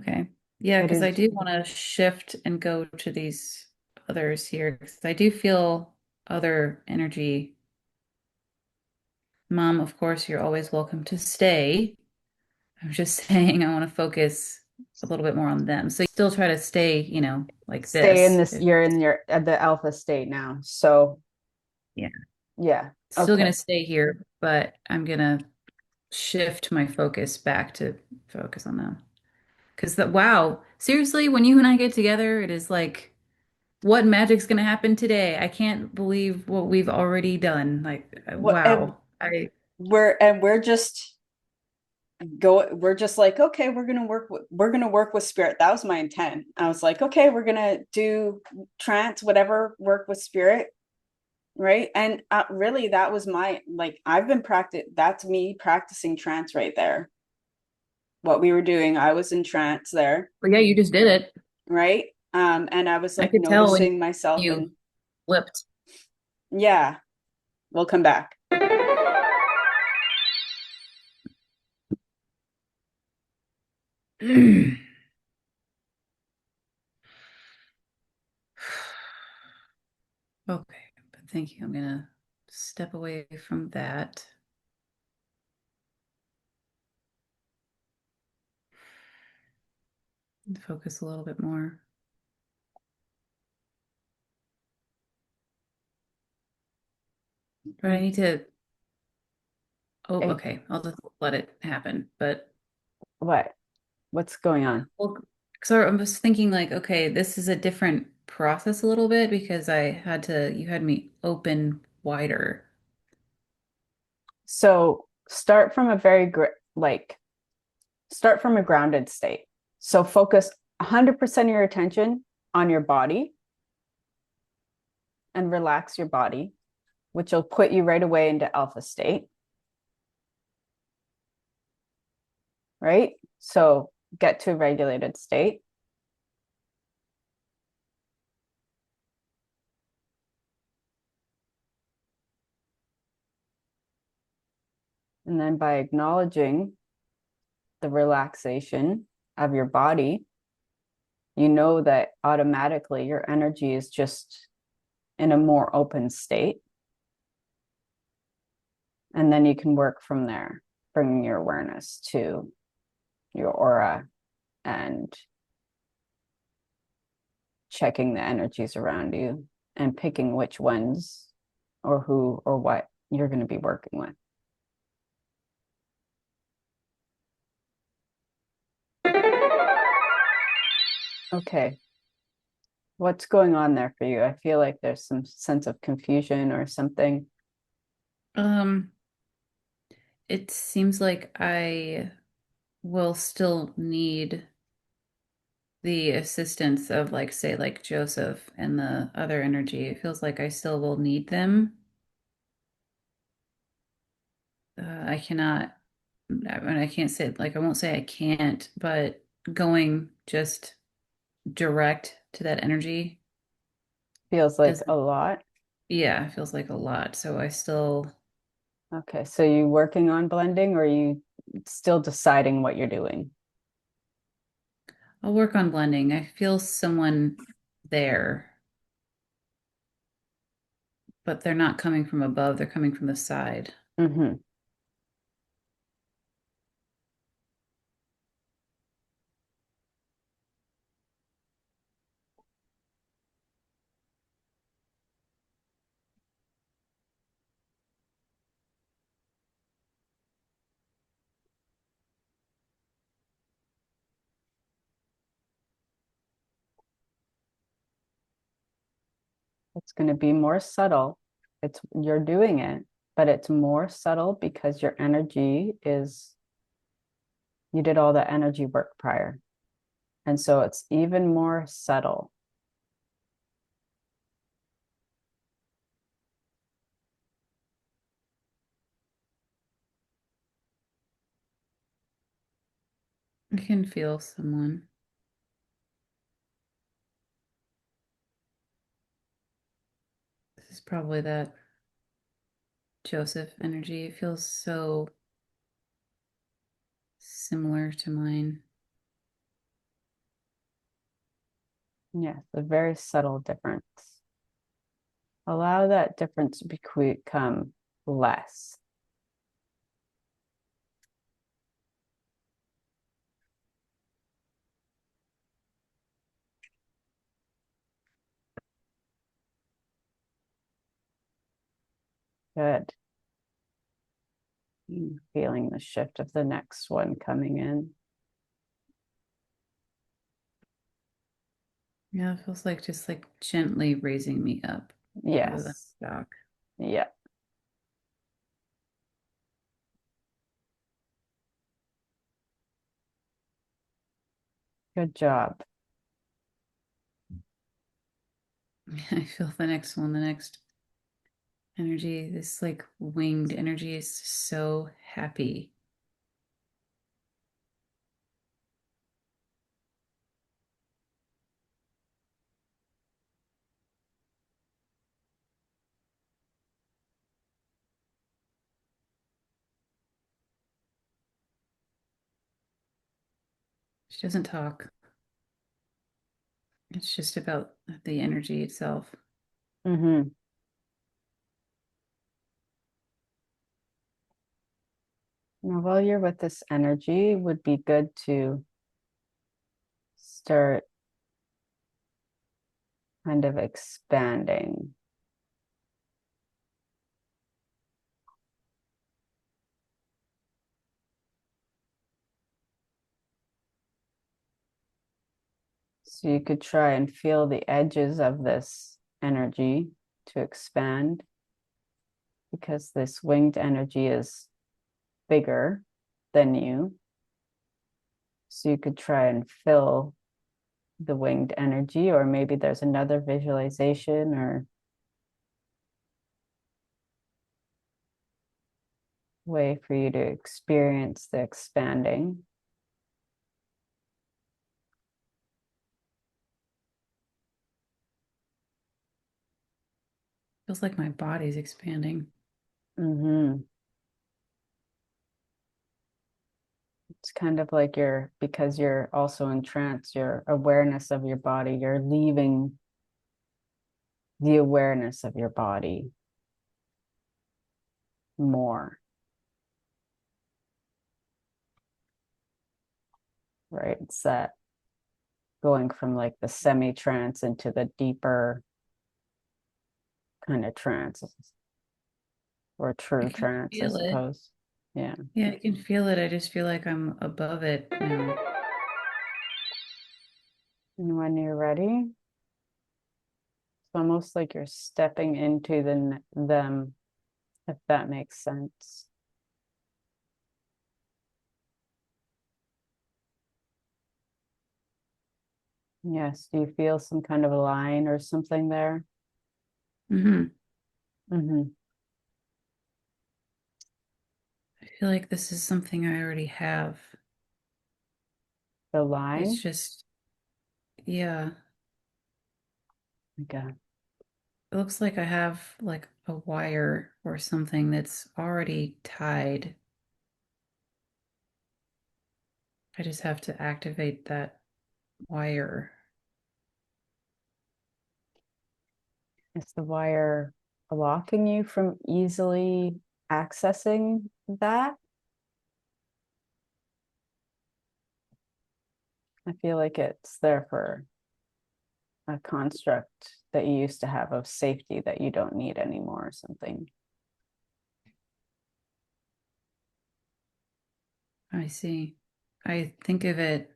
Okay. Yeah, It because I is. do want to shift and go to these others here because I do feel other energy. Mom, of course, you're always welcome to stay. I'm just saying I want to focus a little bit more on them. So you still try to stay, like Stay in this. this, you're in your at the alpha state now. So Yeah. yeah. Still Okay. gonna stay here, but I'm gonna shift my focus back to focus on them. Because wow, seriously, when you and I get together, it is like, what magic's gonna happen today? I can't believe what we've already done. Like, What and wow. I we're just we're just like, okay, we're gonna work with spirit. That was my intent. I was like, okay, we're gonna do trance, whatever, work with spirit, right? And really, that was my like, I've been practice. That's me practicing trance right there. What we were doing, I was in trance there, But yeah, you just did it. right? And I was I like could tell when noticing myself, you and flipped. yeah, we'll come back. Okay, but thank you. I'm gonna step away from that and focus a little bit more. But I need to, oh, Hey, okay, I'll just let it happen. But what? What's going on? well, so I was thinking like, okay, this is a different process a little bit because you had me open wider. So start from a like start from a grounded state. So focus 100% of your attention on your body and relax your body, which will put you right away into alpha state, right? So get to a regulated state. And then by acknowledging the relaxation of your body, you know that automatically your energy is just in a more open state. And then you can work from there, bringing your awareness to your aura and checking the energies around you and picking which ones or who or what you're going to be working with. Okay. What's going on there for you? I feel like there's some sense of confusion or something. Um, it seems like I will still need the assistance of like say like Joseph and the other energy. It feels like I still will need them. I cannot, I mean, I can't say like I won't say I can't, but going just direct to that energy Feels like is, a lot. yeah, it feels like a lot. So I still, Okay. So you working on blending or are you still deciding what you're doing? I'll work on blending. I feel someone there, but they're not coming from above, they're coming from the side. Mm-hmm. It's going to be more subtle. It's you're doing it, but it's more subtle because your energy is you did all the energy work prior. And so it's even more subtle. I can feel someone. This is probably that Joseph energy. It feels so similar to mine. Yes, a very subtle difference. Allow that difference to become less. Good. Feeling the shift of the next one coming in. Yeah, it feels like just like gently raising me up rather than Yes. shock. Yeah. Good job. I feel the next one, the next energy, this like winged energy is so happy. She doesn't talk. It's just about the energy itself. Mm-hmm. Now, while you're with this energy, it would be good to start kind of expanding. So you could try and feel the edges of this energy to expand because this winged energy is bigger than you. So you could try and fill the winged energy, or maybe there's another visualization or way for you to experience the expanding. Feels like my body's expanding. Mm-hmm. It's kind of like because you're also in trance, your awareness of your body, you're leaving the awareness of your body more, right? It's that going from like the semi trance into the deeper kind of trance or I true can trance, I feel it. suppose. Yeah. Yeah, I can feel it. I just feel like I'm above it now. And when you're ready, it's almost like you're stepping into them, if that makes sense. Yes. Do you feel some kind of a line or something there? Hmm. Mm-hmm. I feel like this is something I already have. The It's line. just, yeah, Okay. it looks like I have like a wire or something that's already tied. I just have to activate that wire. Is the wire blocking you from easily accessing that? I feel like it's there for a construct that you used to have of safety that you don't need anymore or something. I see. I think of it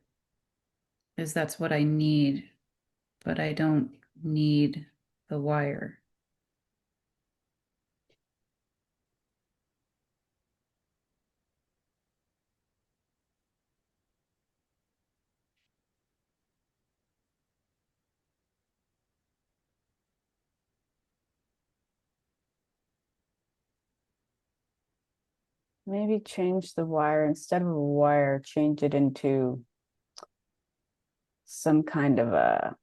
as that's what I need, but I don't need the wire. Maybe change the wire instead of a wire, change it into some kind of a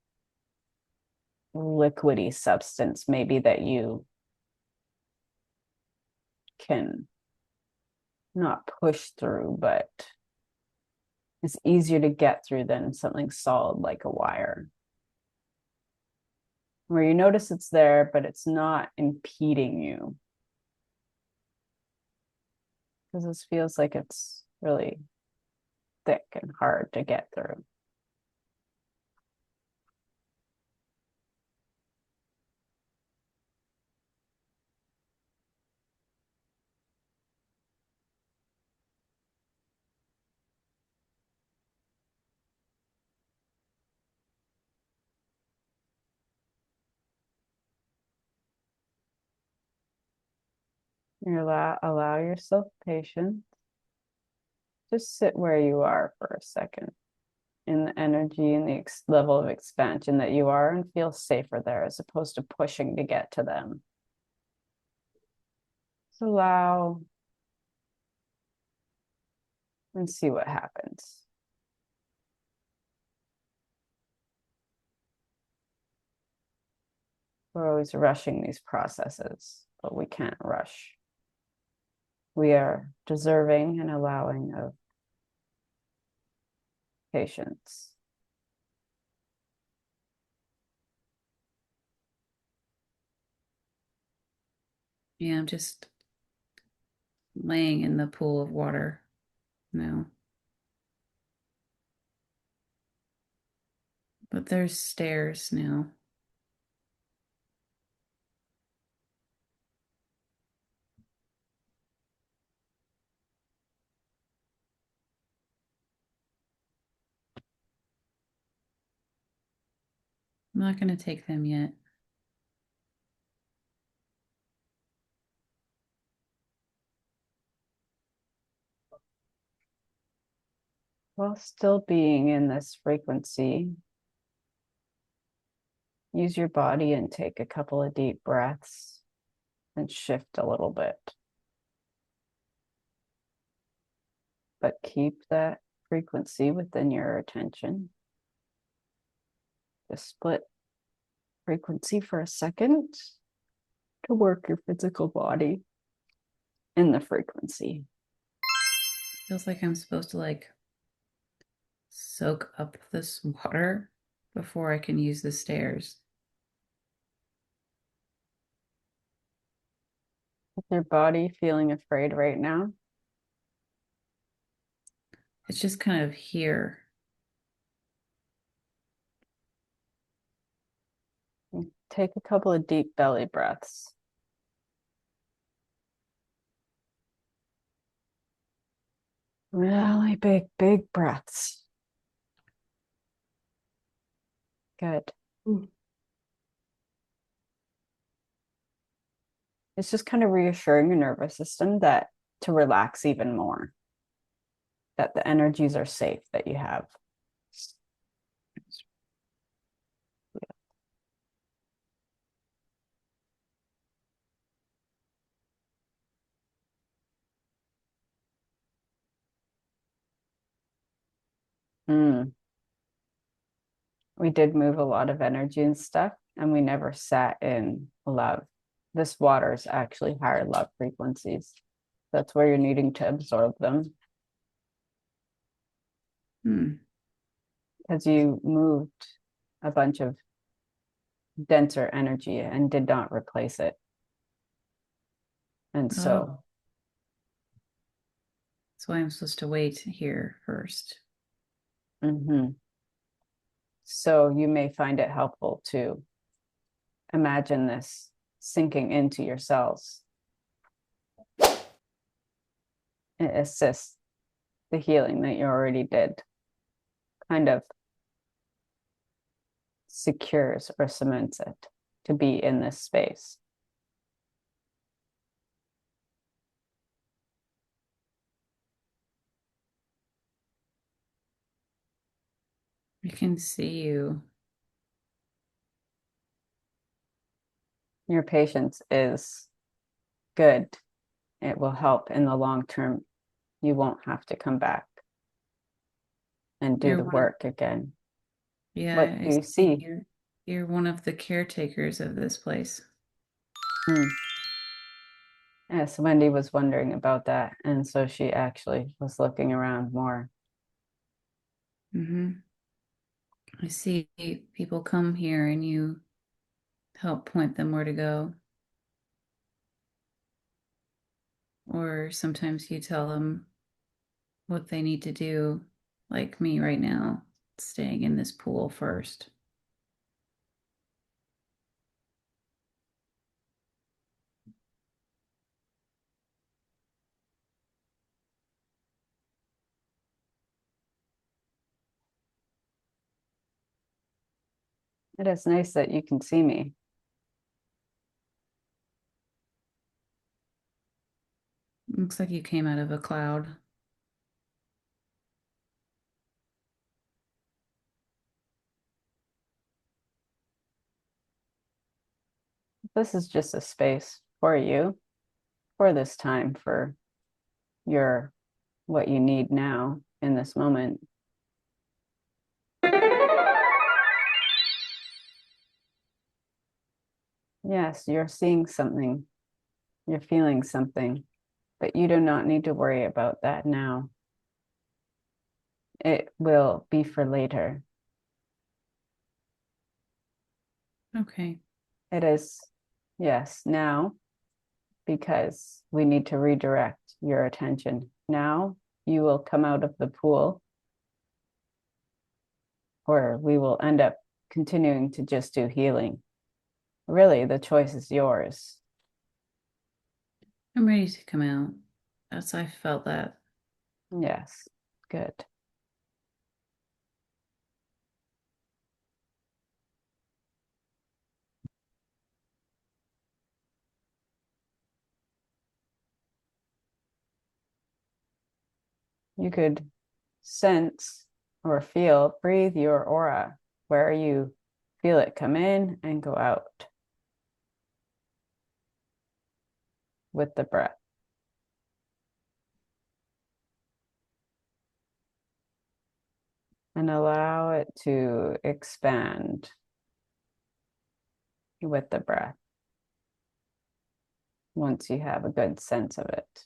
liquidy substance, maybe that you can not push through, but it's easier to get through than something solid like a wire. where you notice it's there, but it's not impeding you. Because this feels like it's really thick and hard to get through. You allow yourself patience. Just sit where you are for a second in the energy and the level of expansion that you are, and feel safer there as opposed to pushing to get to them. Just allow and see what happens. We're always rushing these processes, but we can't rush. We are deserving and allowing of patience. Yeah, I'm just laying in the pool of water now. But there's stairs now. I'm not going to take them yet. While still being in this frequency, use your body and take a couple of deep breaths and shift a little bit. But keep that frequency within your attention. Just split frequency for a second to work your physical body in the frequency. Feels like I'm supposed to like soak up this water before I can use the stairs. Is your body feeling afraid right now? It's just kind of here. Take a couple of deep belly breaths. Really big, big breaths. Good. It's just kind of reassuring your nervous system that to relax even more, that the energies are safe that you have. Mm. We did move a lot of energy and stuff, and we never sat in love. This water is actually higher love frequencies. That's where you're needing to absorb them Hmm. because you moved a bunch of denser energy and did not replace it. And Oh, so, that's why I'm supposed to wait here first. mhm. So you may find it helpful to imagine this sinking into your cells. It assists the healing that you already did, kind of secures or cements it to be in this space. I can see you. Your patience is good. It will help in the long term. You won't have to come back and do You're the one. work again. What Yeah, do I you see see? you're one of the caretakers of this place. Hmm. Yes, Wendy was wondering about that. And so she actually was looking around more. I see people come here and you help point them where to go. Or sometimes you tell them what they need to do, like me right now, staying in this pool first. It is nice that you can see me. Looks like you came out of a cloud. This is just a space for you for this time, for your what you need now in this moment. Yes, you're seeing something, you're feeling something, but you do not need to worry about that now. It will be for later. Okay. It is, yes, now, because we need to redirect your attention. Now you will come out of the pool, or we will end up continuing to just do healing. Really, the choice is yours. I'm ready to come out. I felt that. Yes, good. You could sense or feel, breathe your aura where you feel it come in and go out with the breath. And allow it to expand with the breath once you have a good sense of it.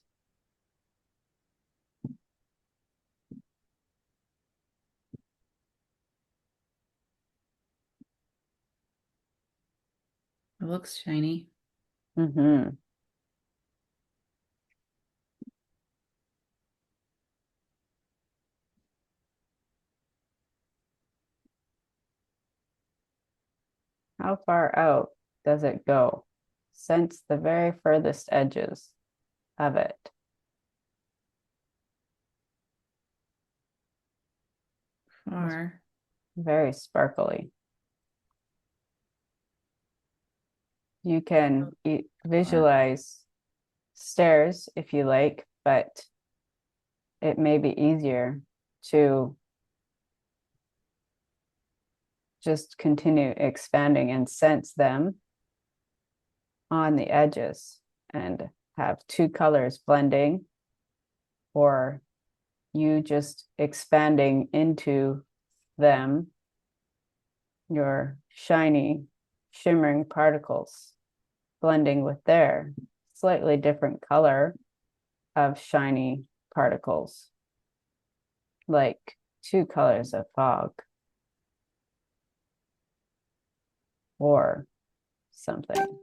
It looks shiny. Mm-hmm. How far out does it go? Sense the very furthest edges of it. It's Far. very sparkly. You can Far. visualize stairs if you like, but it may be easier to just continue expanding and sense them on the edges and have two colors blending, or you just expanding into them, your shiny, shimmering particles blending with their slightly different color of shiny particles, like two colors of fog or something.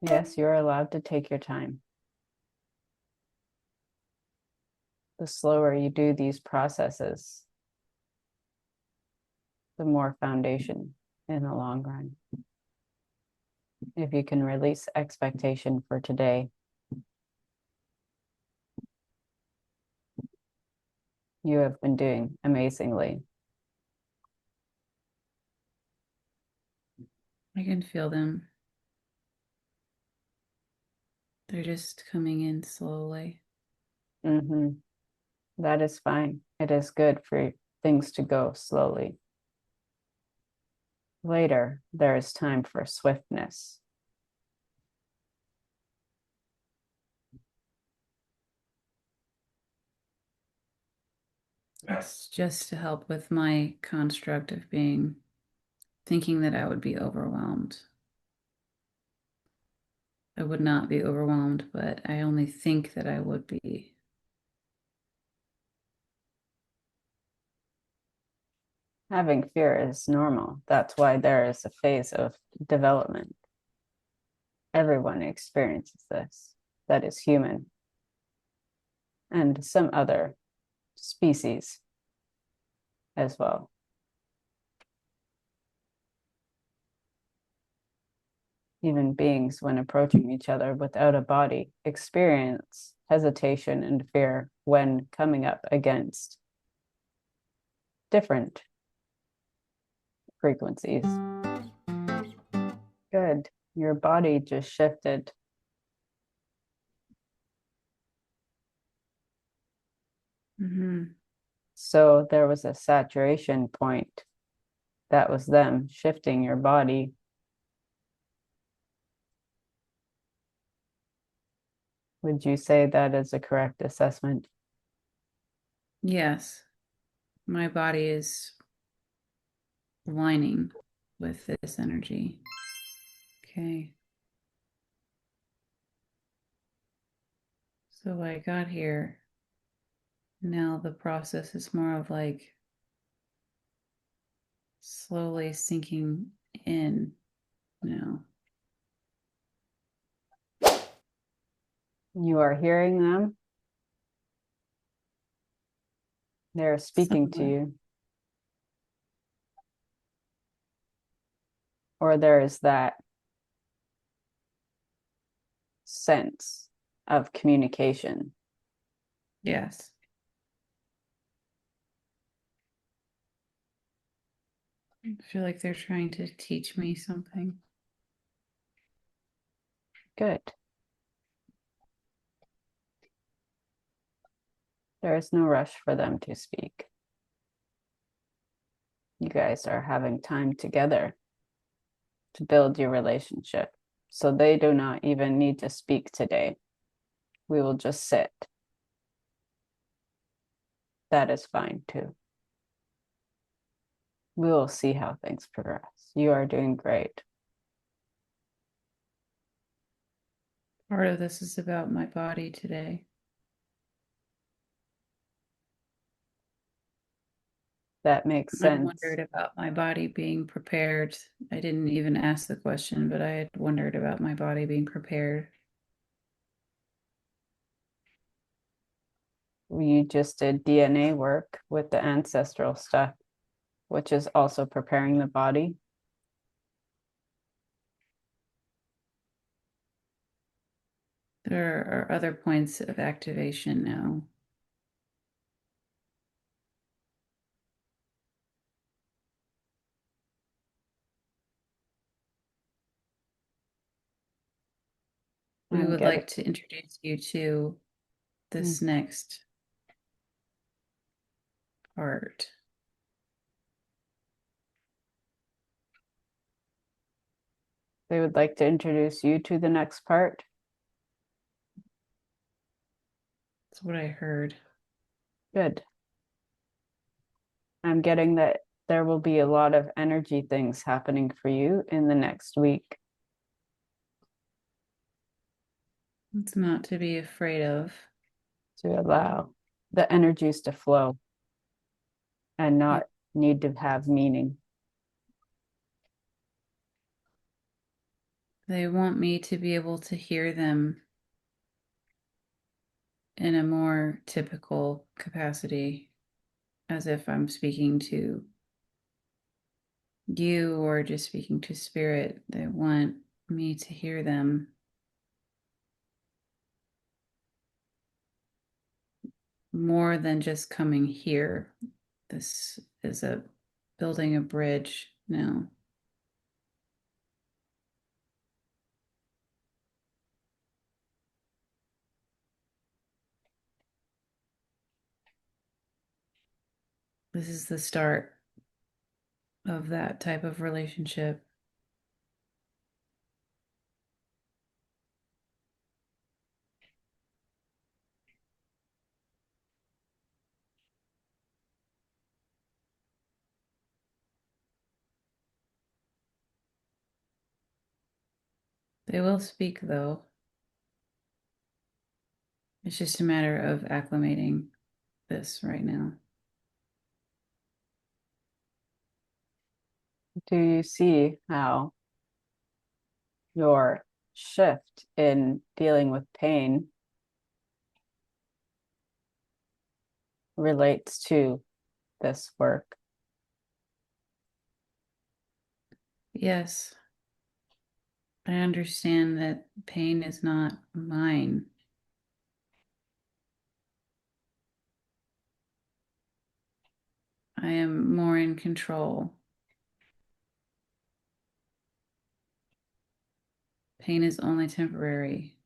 Yes, you're allowed to take your time. The slower you do these processes, the more foundation in the long run. If you can release expectation for today, you have been doing amazingly. I can feel them. They're just coming in slowly. Mm-hmm. That is fine. It is good for things to go slowly. Later, there is time for swiftness. It's just to help with my construct of thinking that I would be overwhelmed. I would not be overwhelmed, but I only think that I would be. Having fear is normal. That's why there is a phase of development. Everyone experiences this. That is human and some other species as well. Even beings, when approaching each other without a body, experience hesitation and fear when coming up against different frequencies. Good. Your body just shifted. Mm-hmm. So there was a saturation point. That was them shifting your body. Would you say that is a correct assessment? Yes, my body is lining with this energy. Okay. So I got here. Now the process is more of like slowly sinking in now. You are hearing them. They're speaking to Somewhat. you. Or there is that sense of communication. Yes. I feel like they're trying to teach me something. Good. There is no rush for them to speak. You guys are having time together to build your relationship. So they do not even need to speak today. We will just sit. That is fine too. We will see how things progress. You are doing great. Part of this is about my body today. That makes I sense. wondered about my body being prepared. I didn't even ask the question, but I had wondered about my body being prepared. You just did DNA work with the ancestral stuff, which is also preparing the body. There are other points of activation now. We I'm would getting, like to introduce you to mm, this next part. they would like to introduce you to the next part. That's what I heard. Good. I'm getting that there will be a lot of energy things happening for you in the next week It's not to be afraid of. to allow the energies to flow and Yeah. not need to have meaning. They want me to be able to hear them in a more typical capacity, as if I'm speaking to you or just speaking to spirit. They want me to hear them more than just coming here. This is a building a bridge now. This is the start of that type of relationship. They will speak, though. It's just a matter of acclimating this right now. Do you see how your shift in dealing with pain relates to this work? Yes, I understand that pain is not mine. I am more in control. Pain is only temporary.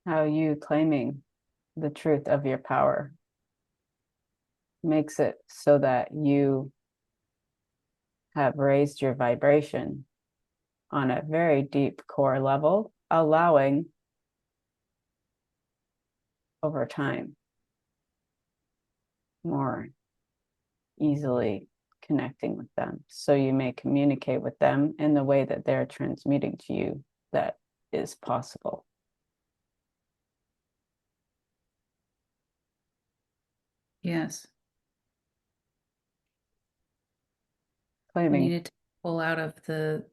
How you claiming the truth of your power makes it so that you have raised your vibration on a very deep core level, allowing over time more easily connecting with them. So you may communicate with them in the way that they're transmuting to you that is possible. Yes, I Claiming needed to pull out of the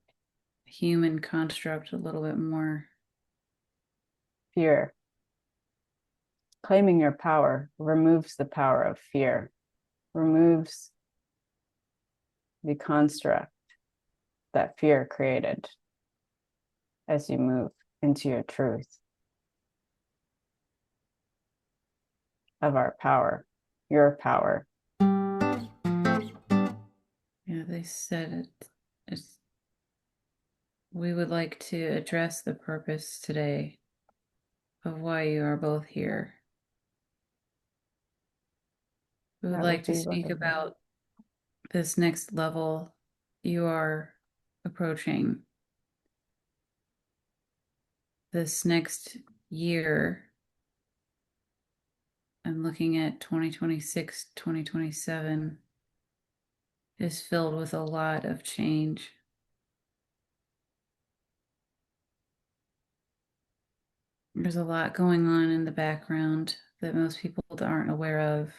human construct a little bit more. fear, claiming your power removes the power of fear, removes the construct that fear created as you move into your truth of our power, your power. Yeah, they said it. It's, we would like to address the purpose today of why you are both here. We would That like would to be speak wonderful. about this next level you are approaching, this next year. I'm looking at 2026, 2027 is filled with a lot of change. There's a lot going on in the background that most people aren't aware of.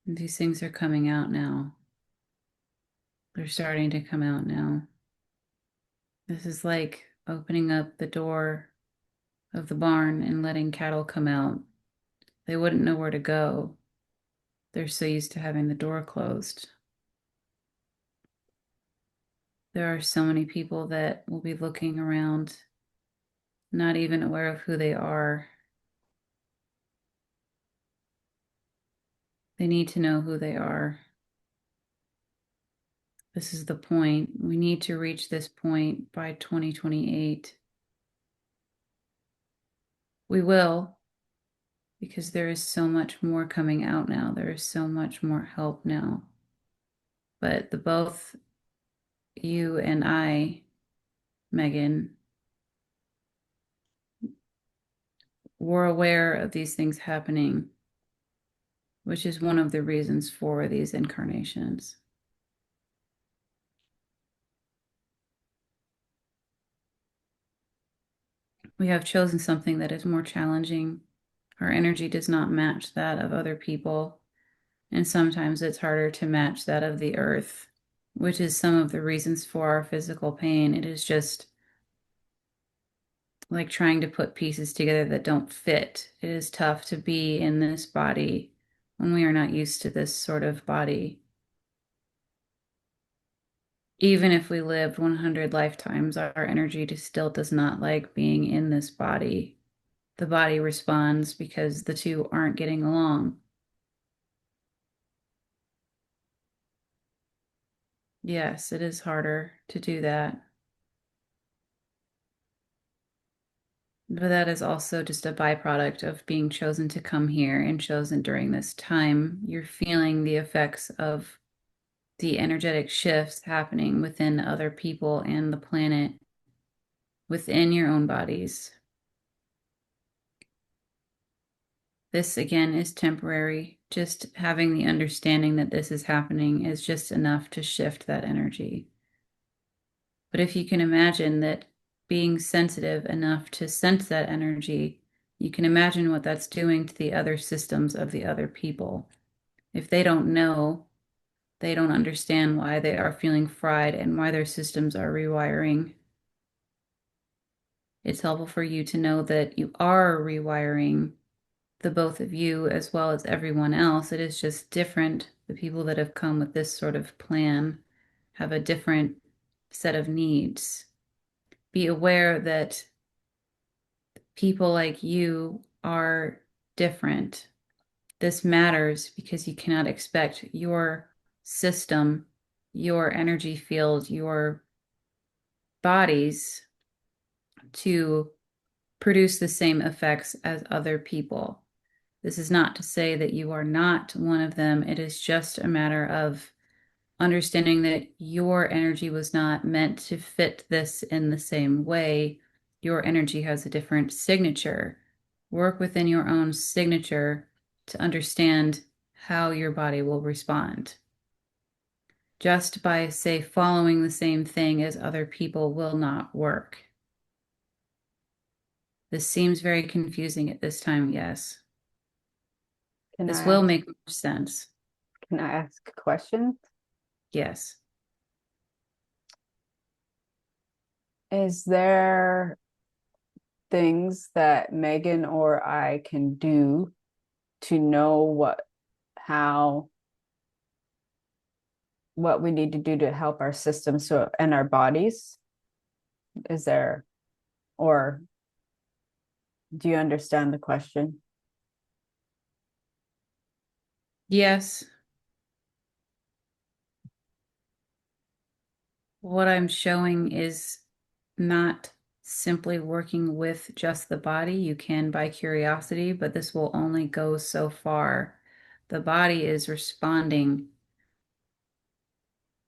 And these things are coming out now. They're starting to come out now. This is like opening up the door of the barn and letting cattle come out. They wouldn't know where to go. They're so used to having the door closed. There are so many people that will be looking around, not even aware of who they are. They need to know who they are. This is the point. We need to reach this point by 2028. We will, because there is so much more coming out now. There is so much more help now. But the both you and I, Megan, were aware of these things happening, which is one of the reasons for these incarnations. We have chosen something that is more challenging. Our energy does not match that of other people, and sometimes it's harder to match that of the earth, which is some of the reasons for our physical pain. It is just like trying to put pieces together that don't fit. It is tough to be in this body when we are not used to this sort of body. Even if we lived 100 lifetimes, our energy just still does not like being in this body. The body responds because the two aren't getting along. Yes, it is harder to do that. But that is also just a byproduct of being chosen to come here and chosen during this time. You're feeling the effects of the energetic shifts happening within other people and the planet, within your own bodies. This again is temporary. Just having the understanding that this is happening is just enough to shift that energy. But if you can imagine that being sensitive enough to sense that energy You can imagine what that's doing to the other systems of the other people. If they don't know, they don't understand why they are feeling fried and why their systems are rewiring. It's helpful for you to know that you are rewiring the both of you as well as everyone else. It is just different. The people that have come with this sort of plan have a different set of needs. Be aware that people like you are different. This matters because you cannot expect your system, your energy field, your bodies to produce the same effects as other people. This is not to say that you are not one of them. It is just a matter of understanding that your energy was not meant to fit this in the same way. Your energy has a different signature. Work within your own signature to understand how your body will respond. Just by, say, following the same thing as other people will not work. This seems very confusing at this time, yes. Can This I will ask, make more sense. can I ask questions? Yes. Is there things that Megan or I can do to know how, what we need to do to help our systems and our bodies? Is there, or do you understand the question? Yes. What I'm showing is not simply working with just the body. You can by curiosity, but this will only go so far. The body is responding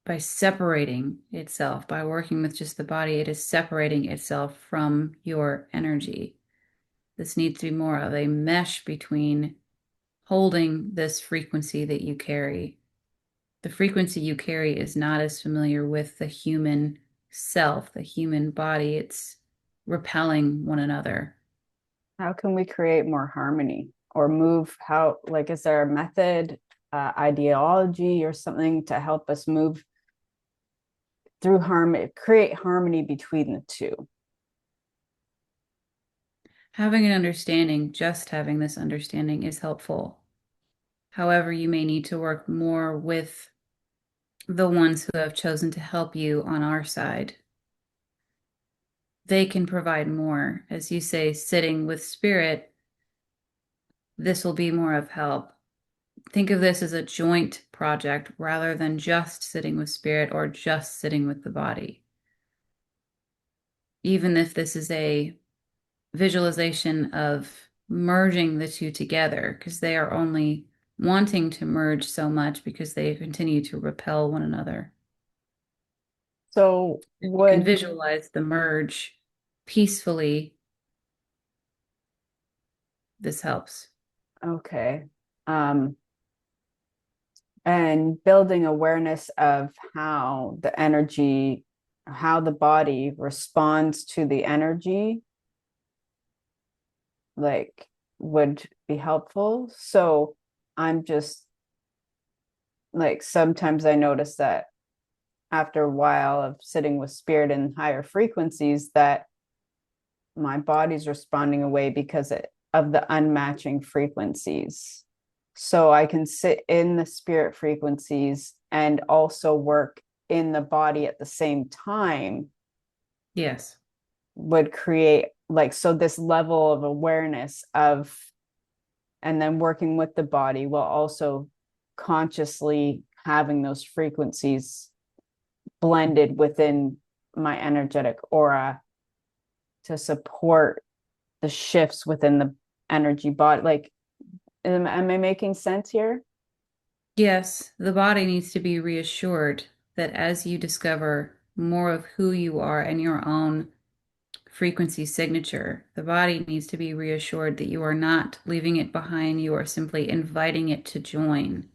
by separating itself. By working with just the body, it is separating itself from your energy. This needs to be more of a mesh between holding this frequency that you carry. The frequency you carry is not as familiar with the human self, the human body. It's repelling one another. How can we create more harmony or move how, like, is there a method, ideology, or something to help us move through harmony, create harmony between the two? Having an understanding, just having this understanding is helpful. However, you may need to work more with the ones who have chosen to help you on our side. They can provide more. As you say, sitting with spirit, this will be more of help. Think of this as a joint project rather than just sitting with spirit or just sitting with the body. Even if this is a visualization of merging the two together, because they are only wanting to merge so much because they continue to repel one another. So If you can would, visualize the merge peacefully, this helps. okay. Um, and building awareness of how the body responds to the energy, like, would be helpful. So I'm just like, sometimes I notice that after a while of sitting with spirit in higher frequencies, that my body's responding away because of the unmatching frequencies. So I can sit in the spirit frequencies and also work in the body at the same time, Yes. would create, like, so this level of awareness of, and then working with the body while also consciously having those frequencies blended within my energetic aura to support the shifts within the energy body. Like, am I making sense here? Yes, the body needs to be reassured that as you discover more of who you are and your own frequency signature, the body needs to be reassured that you are not leaving it behind. You are simply inviting it to join.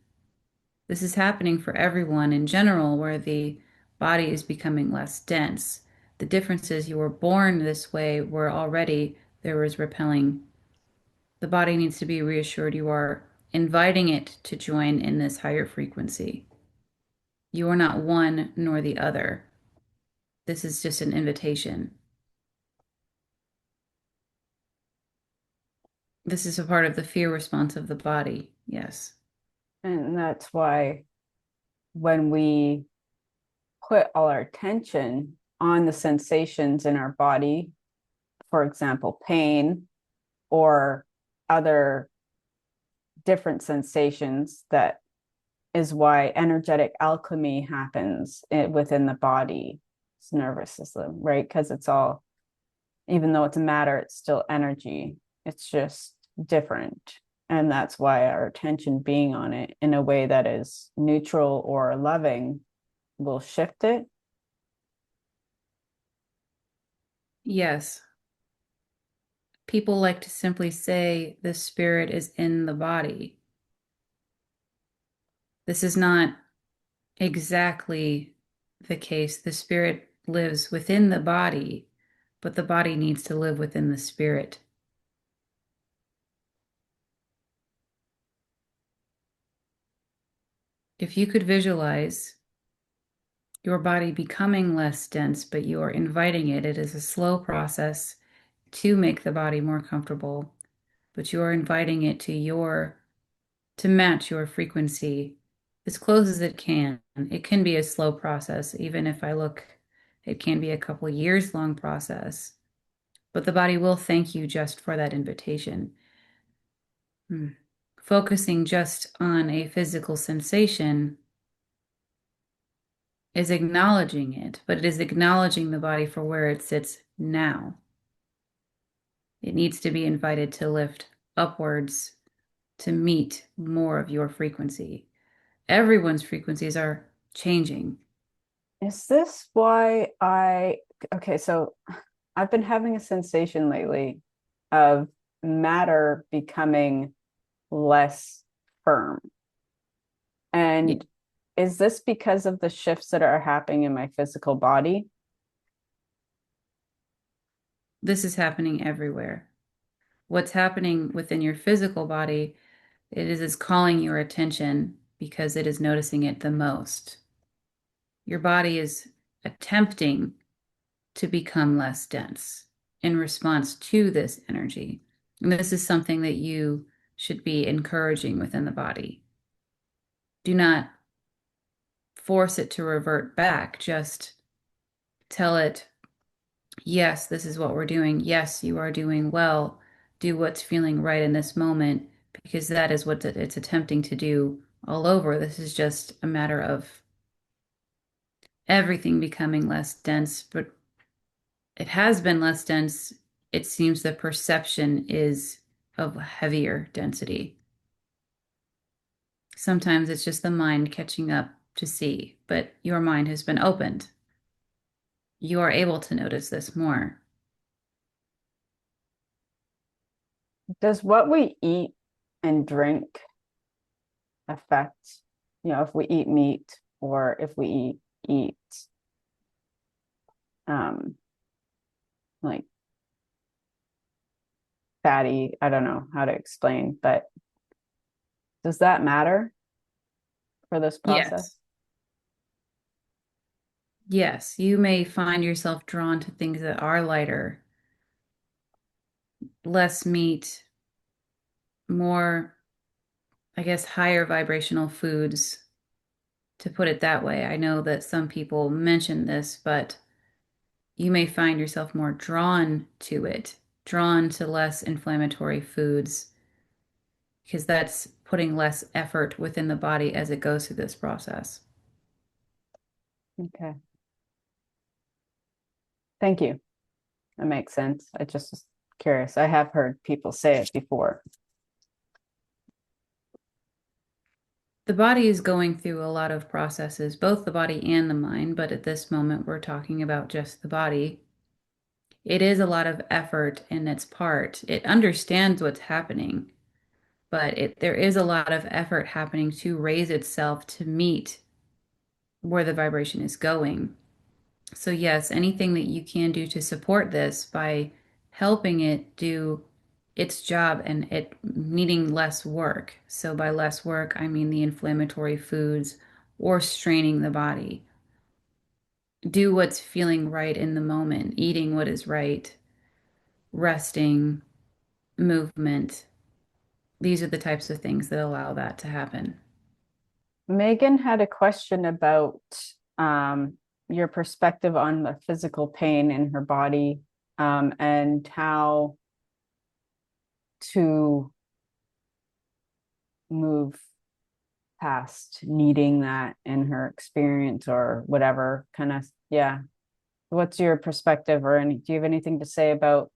This is happening for everyone in general, where the body is becoming less dense. The difference is you were born this way, where already there was repelling. The body needs to be reassured you are inviting it to join in this higher frequency. You are not one nor the other. This is just an invitation. This is a part of the fear response of the body. Yes. And that's why when we put all our attention on the sensations in our body, for example, pain or other different sensations, that is why energetic alchemy happens within the body, it's nervous system, right? Because it's all, even though it's matter, it's still energy. It's just different. And that's why our attention being on it in a way that is neutral or loving will shift it. Yes. People like to simply say the spirit is in the body. This is not exactly the case. The spirit lives within the body, but the body needs to live within the spirit. If you could visualize your body becoming less dense, but you are inviting it, it is a slow process to make the body more comfortable, but you are inviting it to match your frequency as close as it can. It can be a slow process, even if I look, it can be a couple years long process, but the body will thank you just for that invitation. Hmm. Focusing just on a physical sensation is acknowledging it, but it is acknowledging the body for where it sits now. It needs to be invited to lift upwards to meet more of your frequency. Everyone's frequencies are changing. Is this why okay, so I've been having a sensation lately of matter becoming less firm. And is this because of the shifts that are happening in my physical body? This is happening everywhere. What's happening within your physical body, it is calling your attention because it is noticing it the most. Your body is attempting to become less dense in response to this energy. And this is something that you should be encouraging within the body. Do not force it to revert back. Just tell it, yes, this is what we're doing. Yes, you are doing well. Do what's feeling right in this moment because that is what it's attempting to do all over. This is just a matter of everything becoming less dense, but it has been less dense. It seems the perception is of heavier density. Sometimes it's just the mind catching up to see, but your mind has been opened. You are able to notice this more. Does what we eat and drink affect, if we eat meat or if we eat um like fatty, I don't know how to explain, but does that matter for this process? Yes. Yes, you may find yourself drawn to things that are lighter, less meat, more, I guess, higher vibrational foods, to put it that way. I know that some people mention this, but you may find yourself more drawn to it, drawn to less inflammatory foods, because that's putting less effort within the body as it goes through this process. Okay. Thank you. That makes sense. I just was curious. I have heard people say it before. The body is going through a lot of processes, both the body and the mind, but at this moment we're talking about just the body. It is a lot of effort in its part. It understands what's happening, but there is a lot of effort happening to raise itself to meet where the vibration is going. So yes, anything that you can do to support this by helping it do its job and it needing less work. So by less work, I mean the inflammatory foods or straining the body. Do what's feeling right in the moment, eating what is right, resting, movement. These are the types of things that allow that to happen. Megan had a question about your perspective on the physical pain in her body, and how to move past needing that in her experience or whatever kind of, yeah. What's your perspective, or any, do you have anything to say about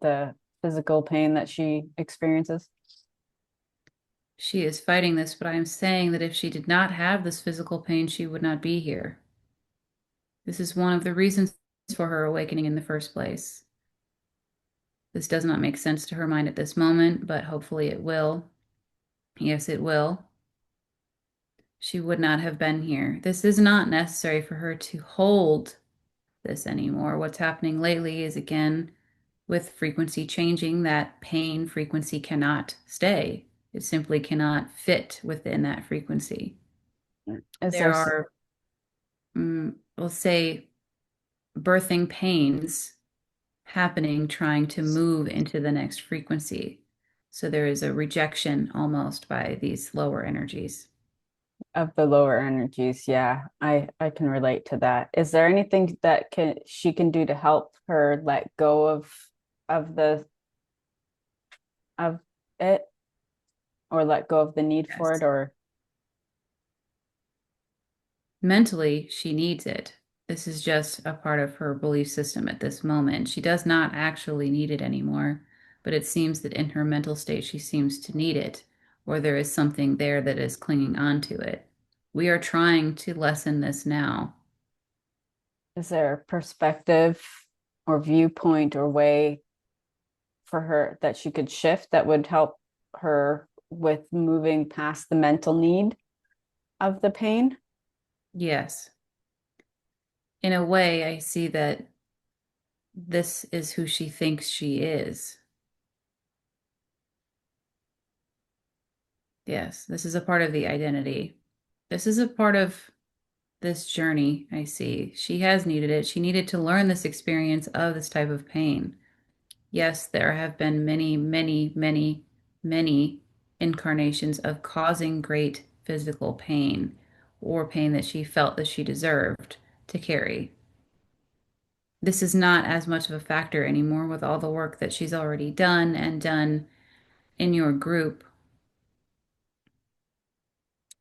the physical pain that she experiences? She is fighting this, but I am saying that if she did not have this physical pain, she would not be here. This is one of the reasons for her awakening in the first place. This does not make sense to her mind at this moment, but hopefully it will. Yes, it will. She would not have been here. This is not necessary for her to hold this anymore. What's happening lately is again with frequency changing, that pain frequency cannot stay. It simply cannot fit within that frequency. Is there There are, let's say, birthing pains happening trying to move into the next frequency. So there is a rejection almost by these lower energies. of the lower energies? Yeah, I can relate to that. Is there anything that can she can do to help her let go of the of it, or let go of the need for it, Yes. or Mentally, she needs it. This is just a part of her belief system at this moment. She does not actually need it anymore, but it seems that in her mental state, she seems to need it, or there is something there that is clinging onto it. We are trying to lessen this now. is there a perspective or viewpoint or way for her that she could shift that would help her with moving past the mental need of the pain? Yes. In a way, I see that this is who she thinks she is. Yes, this is a part of the identity. This is a part of this journey, I see. She has needed it. She needed to learn this experience of this type of pain. Yes, there have been many, many, many, many incarnations of causing great physical pain or pain that she felt that she deserved to carry. This is not as much of a factor anymore with all the work that she's already done and done in your group.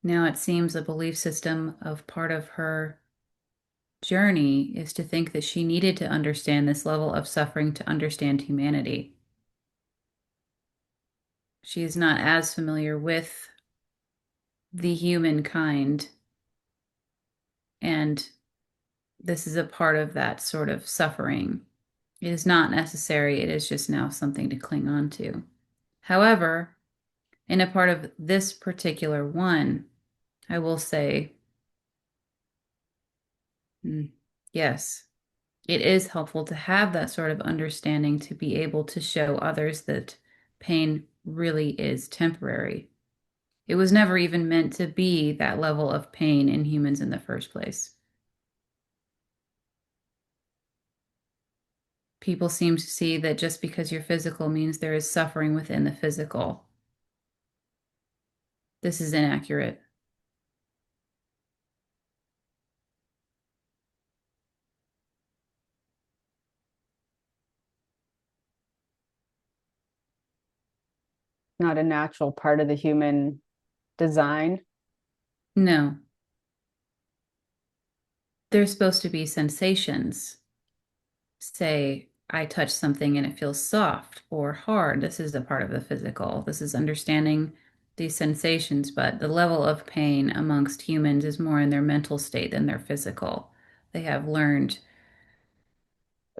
Now it seems a belief system of part of her journey is to think that she needed to understand this level of suffering to understand humanity. She is not as familiar with the humankind, and this is a part of that sort of suffering. It is not necessary, it is just now something to cling on to. However, in a part of this particular one, I will say, mm, yes, it is helpful to have that sort of understanding to be able to show others that pain really is temporary. It was never even meant to be that level of pain in humans in the first place. People seem to see that just because you're physical means there is suffering within the physical. This is inaccurate. Not a natural part of the human design. No, there's supposed to be sensations. Say, I touch something and it feels soft or hard. This is a part of the physical. This is understanding these sensations, but the level of pain amongst humans is more in their mental state than their physical. They have learned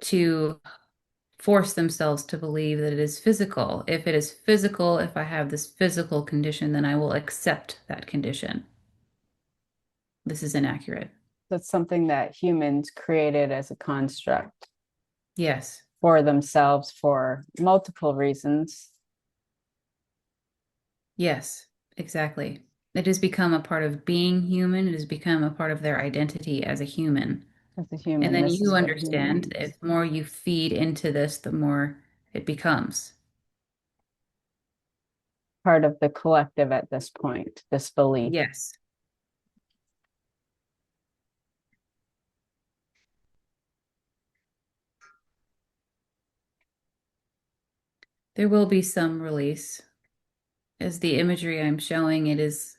to force themselves to believe that it is physical. If it is physical, if I have this physical condition, then I will accept that condition. This is inaccurate. That's something that humans created as a construct. Yes. for themselves for multiple reasons. Yes, exactly. It has become a part of being human. It has become a part of their identity as a human. As a And human, then this you is what a human understand means. if the more you feed into this, the more it becomes. Part of the collective at this point, this belief. Yes. There will be some release. As the imagery I'm showing, it is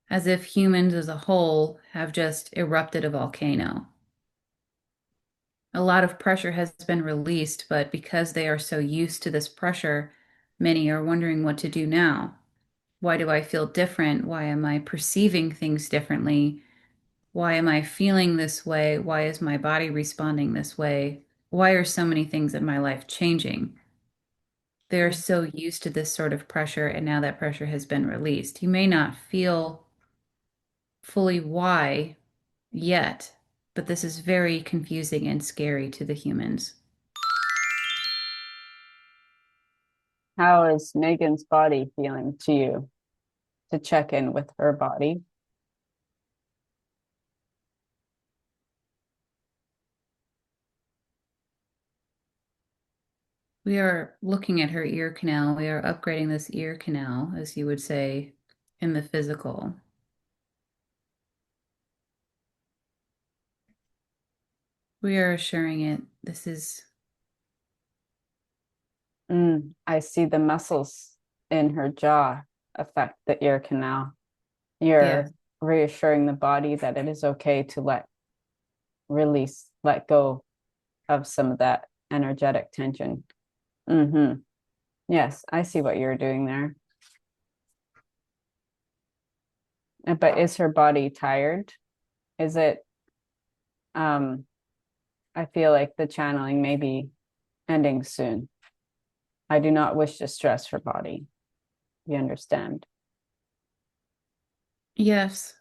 as if humans as a whole have just erupted a volcano. A lot of pressure has been released, but because they are so used to this pressure, many are wondering what to do now. Why do I feel different? Why am I perceiving things differently? Why am I feeling this way? Why is my body responding this way? Why are so many things in my life changing? They're so used to this sort of pressure, and now that pressure has been released. You may not feel fully why yet, but this is very confusing and scary to the humans. How is Megan's body feeling to you? To check in with her body. We are looking at her ear canal. We are upgrading this ear canal, as you would say, in the physical. We are assuring it this is, I see the muscles in her jaw affect the ear canal. You're yes, reassuring the body that it is okay to let go of some of that energetic tension. Mm-hmm. Yes, I see what you're doing there. But is her body tired? Is it, um, I feel like the channeling may be ending soon. I do not wish to stress her body. You understand? yes,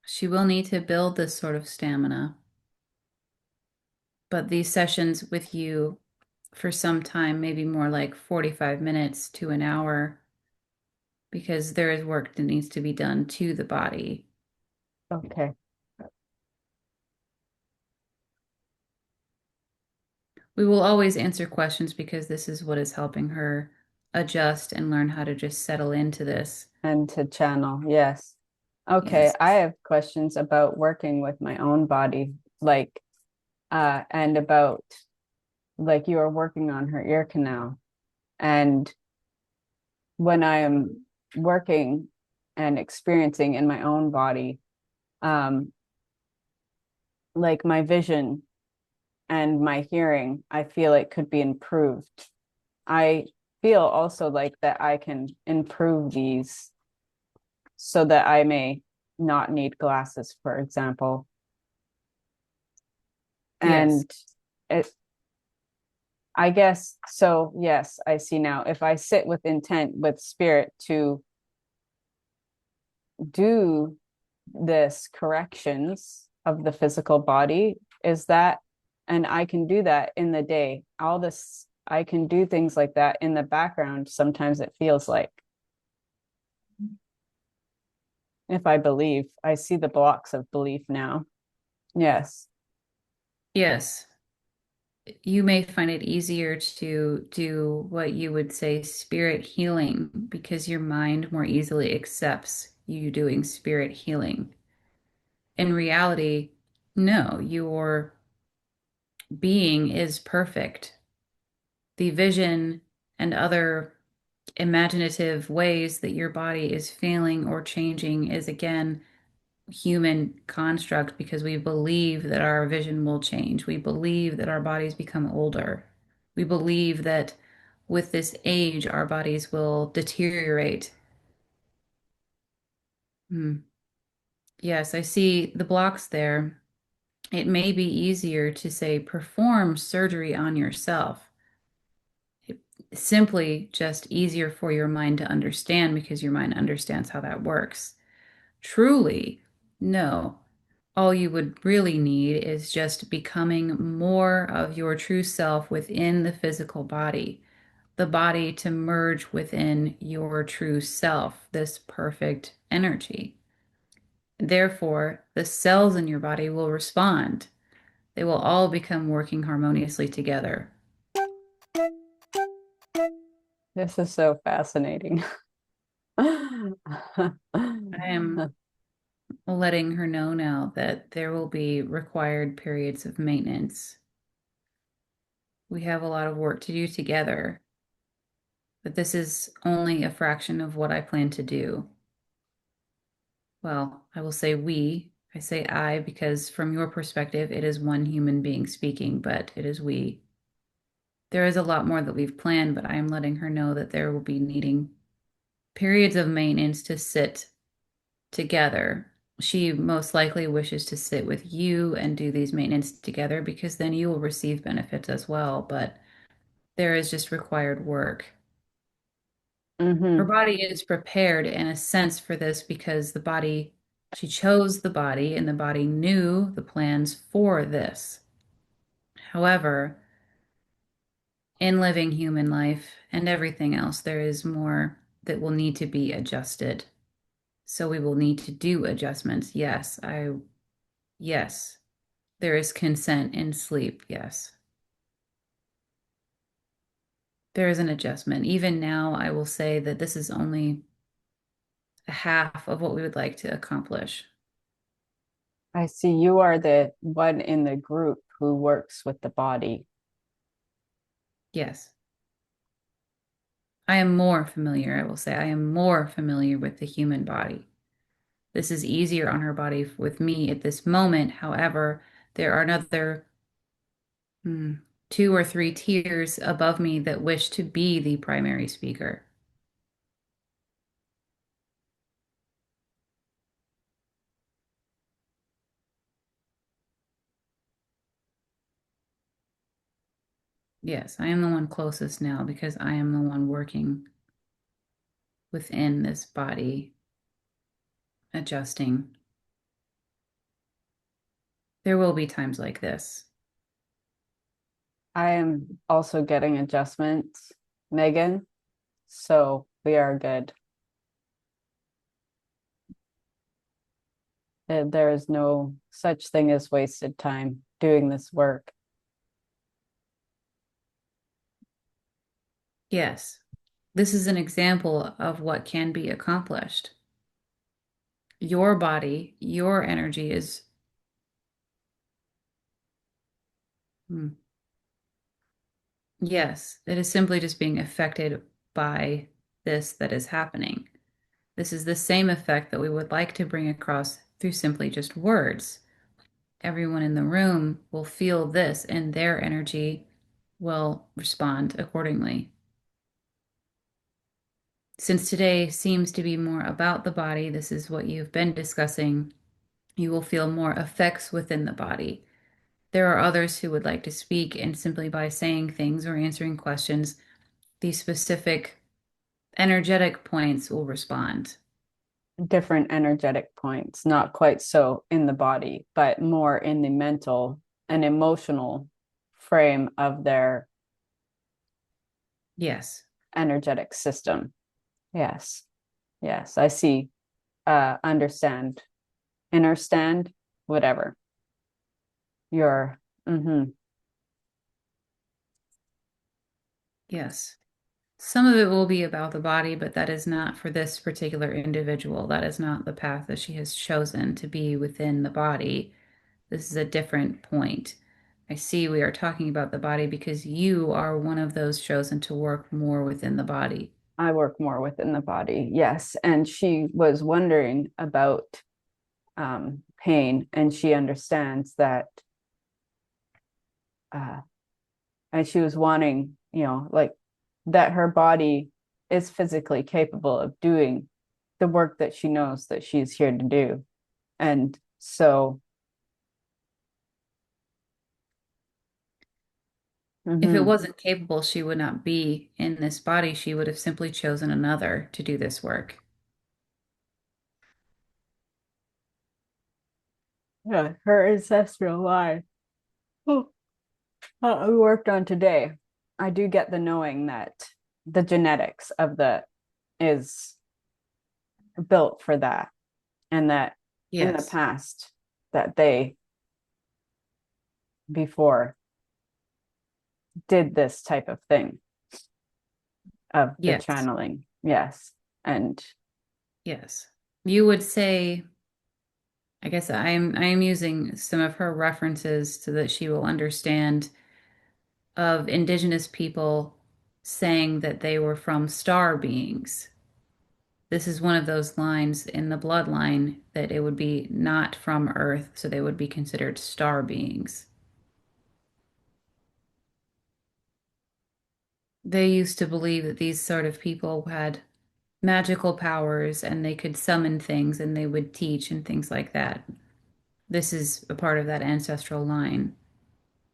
she will need to build this sort of stamina. But these sessions with you for some time, maybe more like 45 minutes to an hour, because there is work that needs to be done to the body. Okay. We will always answer questions because this is what is helping her adjust and learn how to just settle into this. And to channel, yes. Okay, Yes. I have questions about working with my own body, like, and about like you are working on her ear canal. And when I am working and experiencing in my own body, um, like my vision and my hearing, I feel it could be improved. I feel also like that I can improve these so that I may not need glasses, for example. Yes. And it, I guess so. Yes, I see now. If I sit with intent, with spirit to do this corrections of the physical body, is that, and I can do that in the day. All this, I can do things like that in the background. Sometimes it feels like, if I believe, I see the blocks of belief now. Yes. Yes. You may find it easier to do what you would say spirit healing because your mind more easily accepts you doing spirit healing. In reality, no, your being is perfect. The vision and other imaginative ways that your body is feeling or changing is again human construct because we believe that our vision will change. We believe that our bodies become older. We believe that with this age, our bodies will deteriorate. Hmm. Yes, I see the blocks there. It may be easier to say perform surgery on yourself. It's simply just easier for your mind to understand because your mind understands how that works. Truly, no. all you would really need is just becoming more of your true self within the physical body, the body to merge within your true self, this perfect energy. Therefore, the cells in your body will respond. They will all become working harmoniously together. This is so fascinating. I am letting her know now that there will be required periods of maintenance. We have a lot of work to do together, but this is only a fraction of what I plan to do. Well, I will say we. I say I because from your perspective, it is one human being speaking, but it is we. There is a lot more that we've planned, but I am letting her know that there will be needing periods of maintenance to sit together. She most likely wishes to sit with you and do these maintenance together because then you will receive benefits as well. But there is just required work. Her Hmm. body is prepared in a sense for this because she chose the body and the body knew the plans for this. However, in living human life and everything else, there is more that will need to be adjusted. So we will need to do adjustments. Yes, there is consent in sleep. Yes, there is an adjustment. Even now, I will say that this is only a half of what we would like to accomplish. I see you are the one in the group who works with the body. Yes, I am more familiar, I will say, I am more familiar with the human body. This is easier on her body with me at this moment. However, there are another hmm, two or three tiers above me that wish to be the primary speaker. Yes, I am the one closest now because I am the one working within this body, adjusting. There will be times like this. I am also getting adjustments, Megan. So we are good. There is no such thing as wasted time doing this work. Yes, this is an example of what can be accomplished. Your body, your energy is, hmm, yes, it is simply just being affected by this that is happening. This is the same effect that we would like to bring across through simply just words. Everyone in the room will feel this and their energy will respond accordingly. Since today seems to be more about the body, this is what you've been discussing, you will feel more effects within the body. There are others who would like to speak, and simply by saying things or answering questions, these specific energetic points will respond. Different energetic points, not quite so in the body, but more in the mental and emotional frame of their Yes. energetic system. Yes. Yes. I see. Understand, understand, whatever. Your, mm-hmm. Yes. Some of it will be about the body, but that is not for this particular individual. That is not the path that she has chosen to be within the body. This is a different point. I see we are talking about the body because you are one of those chosen to work more within the body. I work more within the body. Yes. And she was wondering about pain, and she understands that, uh, and she was wanting, like that her body is physically capable of doing the work that she knows that she's here to do. And so, If it mhm, wasn't capable, she would not be in this body. She would have simply chosen another to do this work. Yeah, her ancestral line. Oh, we worked on today. I do get the knowing that the genetics of the is built for that, and that in the Yes. past that they before did this type of thing of the Yes. channeling. Yes. And Yes. You would say, I guess I am using some of her references so that she will understand of indigenous people saying that they were from star beings. This is one of those lines in the bloodline that it would be not from Earth, so they would be considered star beings. They used to believe that these sort of people had magical powers and they could summon things and they would teach and things like that. This is a part of that ancestral line.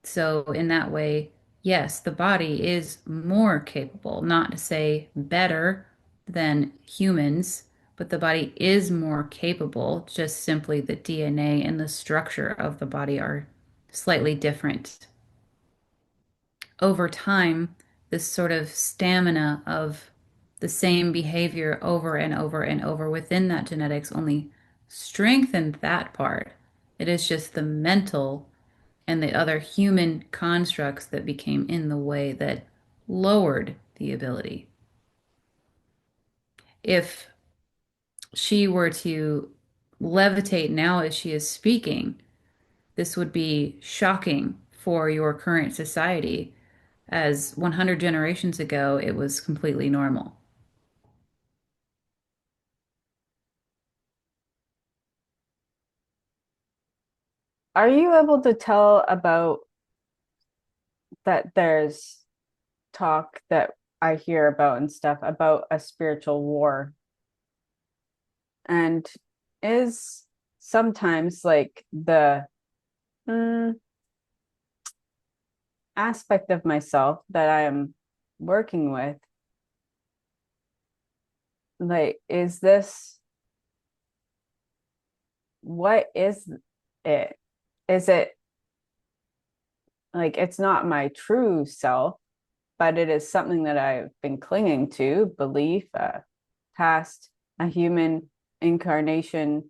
So, in that way, yes, the body is more capable, not to say better than humans, but the body is more capable, just simply the DNA and the structure of the body are slightly different. Over time, this sort of stamina of the same behavior over and over and over within that genetics only strengthened that part. It is just the mental and the other human constructs that became in the way that lowered the ability. If she were to levitate now as she is speaking, this would be shocking for your current society, as 100 generations ago, it was completely normal. are you able to tell about that there's talk that I hear about and stuff about a spiritual war, and is sometimes like the mm, aspect of myself that I am working with, like, is this what is it? Is it like it's not my true self, but it is something that I've been clinging to, belief, past, a human incarnation,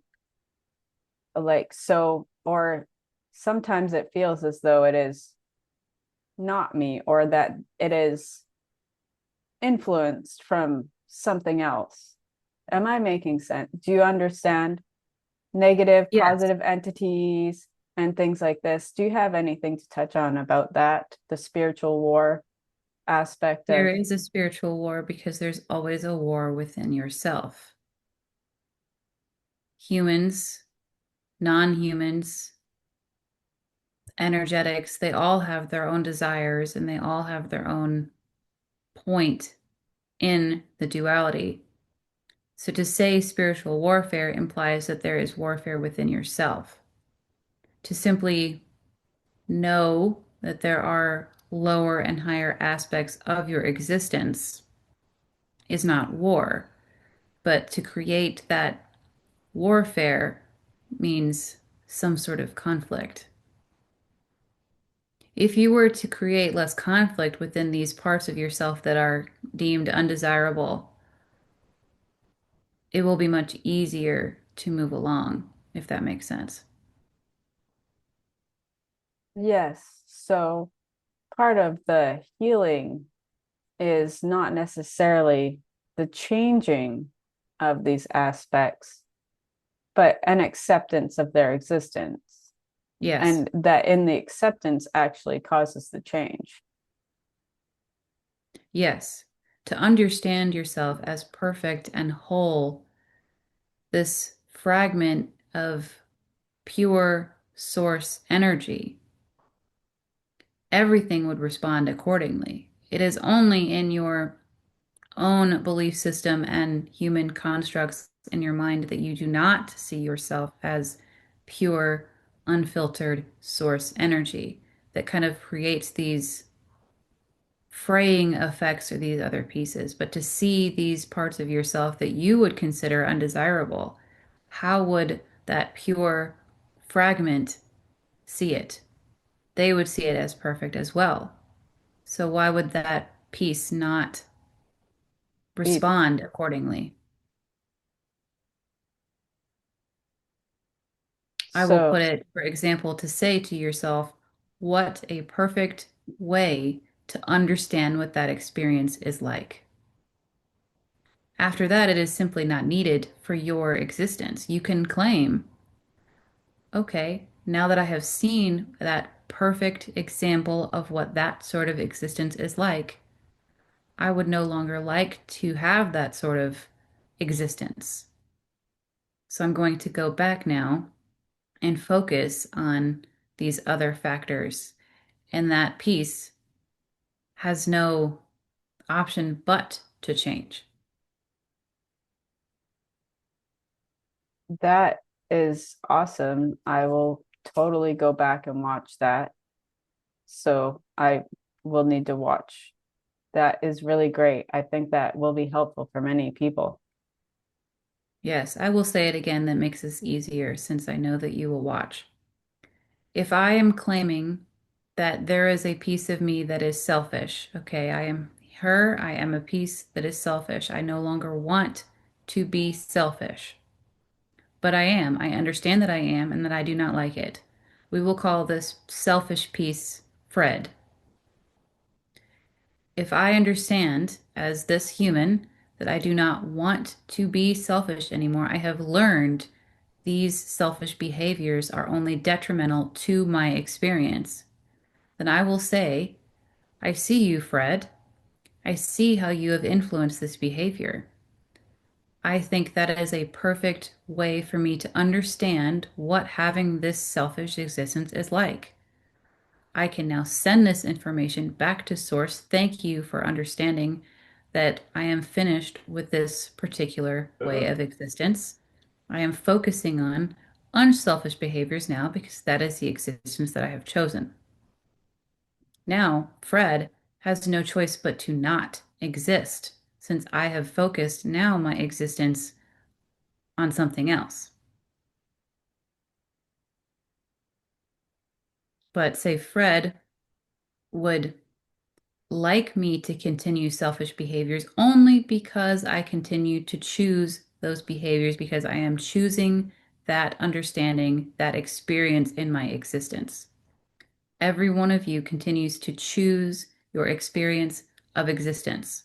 like so, or sometimes it feels as though it is not me, or that it is influenced from something else. Am I making sense? Do you understand negative, Yes, positive entities and things like this? Do you have anything to touch on about that, the spiritual war aspect there of? is a spiritual war because there's always a war within yourself. Humans, non-humans, energetics, they all have their own desires and they all have their own point in the duality. So to say spiritual warfare implies that there is warfare within yourself. To simply know that there are lower and higher aspects of your existence is not war, but to create that warfare means some sort of conflict. If you were to create less conflict within these parts of yourself that are deemed undesirable, it will be much easier to move along, if that makes sense. Yes. So part of the healing is not necessarily the changing of these aspects, but an acceptance of their existence. Yes, And that in the acceptance actually causes the change. yes. To understand yourself as perfect and whole, this fragment of pure source energy, everything would respond accordingly. It is only in your own belief system and human constructs in your mind that you do not see yourself as pure, unfiltered source energy that kind of creates these fraying effects or these other pieces. But to see these parts of yourself that you would consider undesirable, how would that pure, fragment see it. They would see it as perfect as well. So why would that piece not Be respond accordingly? I will so put it, for example, to say to yourself, what a perfect way to understand what that experience is like. After that, it is simply not needed for your existence. You can claim, okay, now that I have seen that perfect example of what that sort of existence is like, I would no longer like to have that sort of existence. So I'm going to go back now and focus on these other factors. And that piece has no option but to change. that is awesome. I will totally go back and watch that. So I will need to watch. That is really great. I think that will be helpful for many people. Yes, I will say it again that makes this easier since I know that you will watch. If I am claiming that there is a piece of me that is selfish, okay, I am her, I am a piece that is selfish. I no longer want to be selfish, but I am. I understand that I am and that I do not like it. We will call this selfish piece Fred. If I understand as this human that I do not want to be selfish anymore, I have learned these selfish behaviors are only detrimental to my experience, then I will say, I see you, Fred. I see how you have influenced this behavior. I think that is a perfect way for me to understand what having this selfish existence is like. I can now send this information back to source. Thank you for understanding that I am finished with this particular way of existence. I am focusing on unselfish behaviors now because that is the existence that I have chosen. Now, Fred has no choice but to not exist since I have focused now my existence on something else. But say Fred would like me to continue selfish behaviors only because I continue to choose those behaviors because I am choosing that understanding, that experience in my existence. Every one of you continues to choose your experience of existence.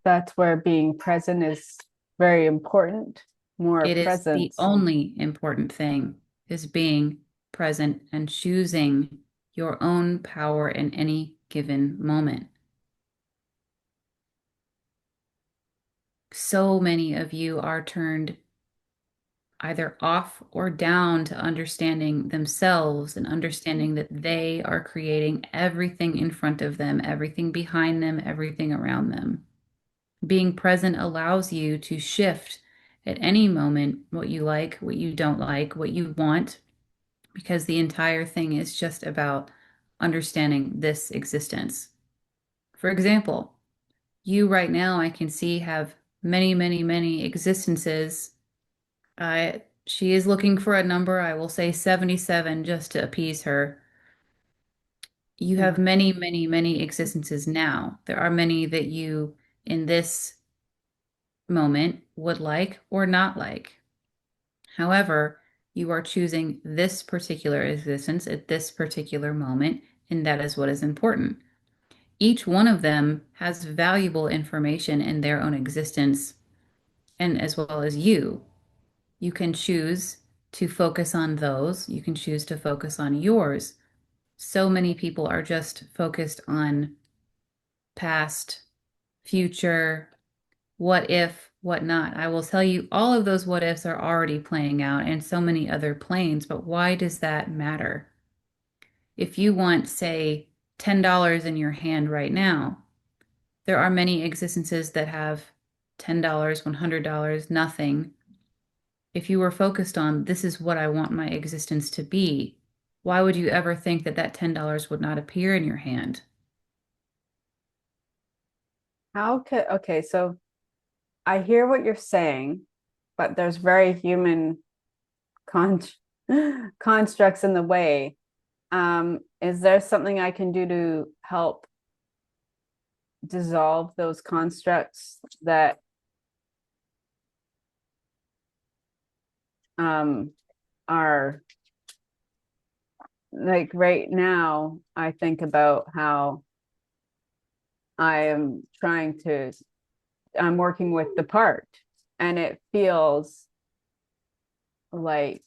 That's where being present is very important. More It is the presence. only important thing is being present and choosing your own power in any given moment. So many of you are turned either off or down to understanding themselves and understanding that they are creating everything in front of them, everything behind them, everything around them. Being present allows you to shift at any moment what you like, what you don't like, what you want, because the entire thing is just about understanding this existence. For example, you right now, I can see, have many, many, many existences. She is looking for a number, I will say 77 just to appease her. You have many, many, many existences now. There are many that you, in this moment, would like or not like. However, you are choosing this particular existence at this particular moment, and that is what is important. Each one of them has valuable information in their own existence, and as well as you. You can choose to focus on those, you can choose to focus on yours. So many people are just focused on past, future, what if, what not. I will tell you, all of those what ifs are already playing out and so many other planes, but why does that matter? If you want, say, $10 in your hand right now, there are many existences that have $10, $100, nothing. If you were focused on this is what I want my existence to be, why would you ever think that that $10 would not appear in your hand? How could, okay, so I hear what you're saying, but there's very human con constructs in the way. Is there something I can do to help dissolve those constructs that um are like right now? I think about how I am trying to, I'm working with the part, and it feels like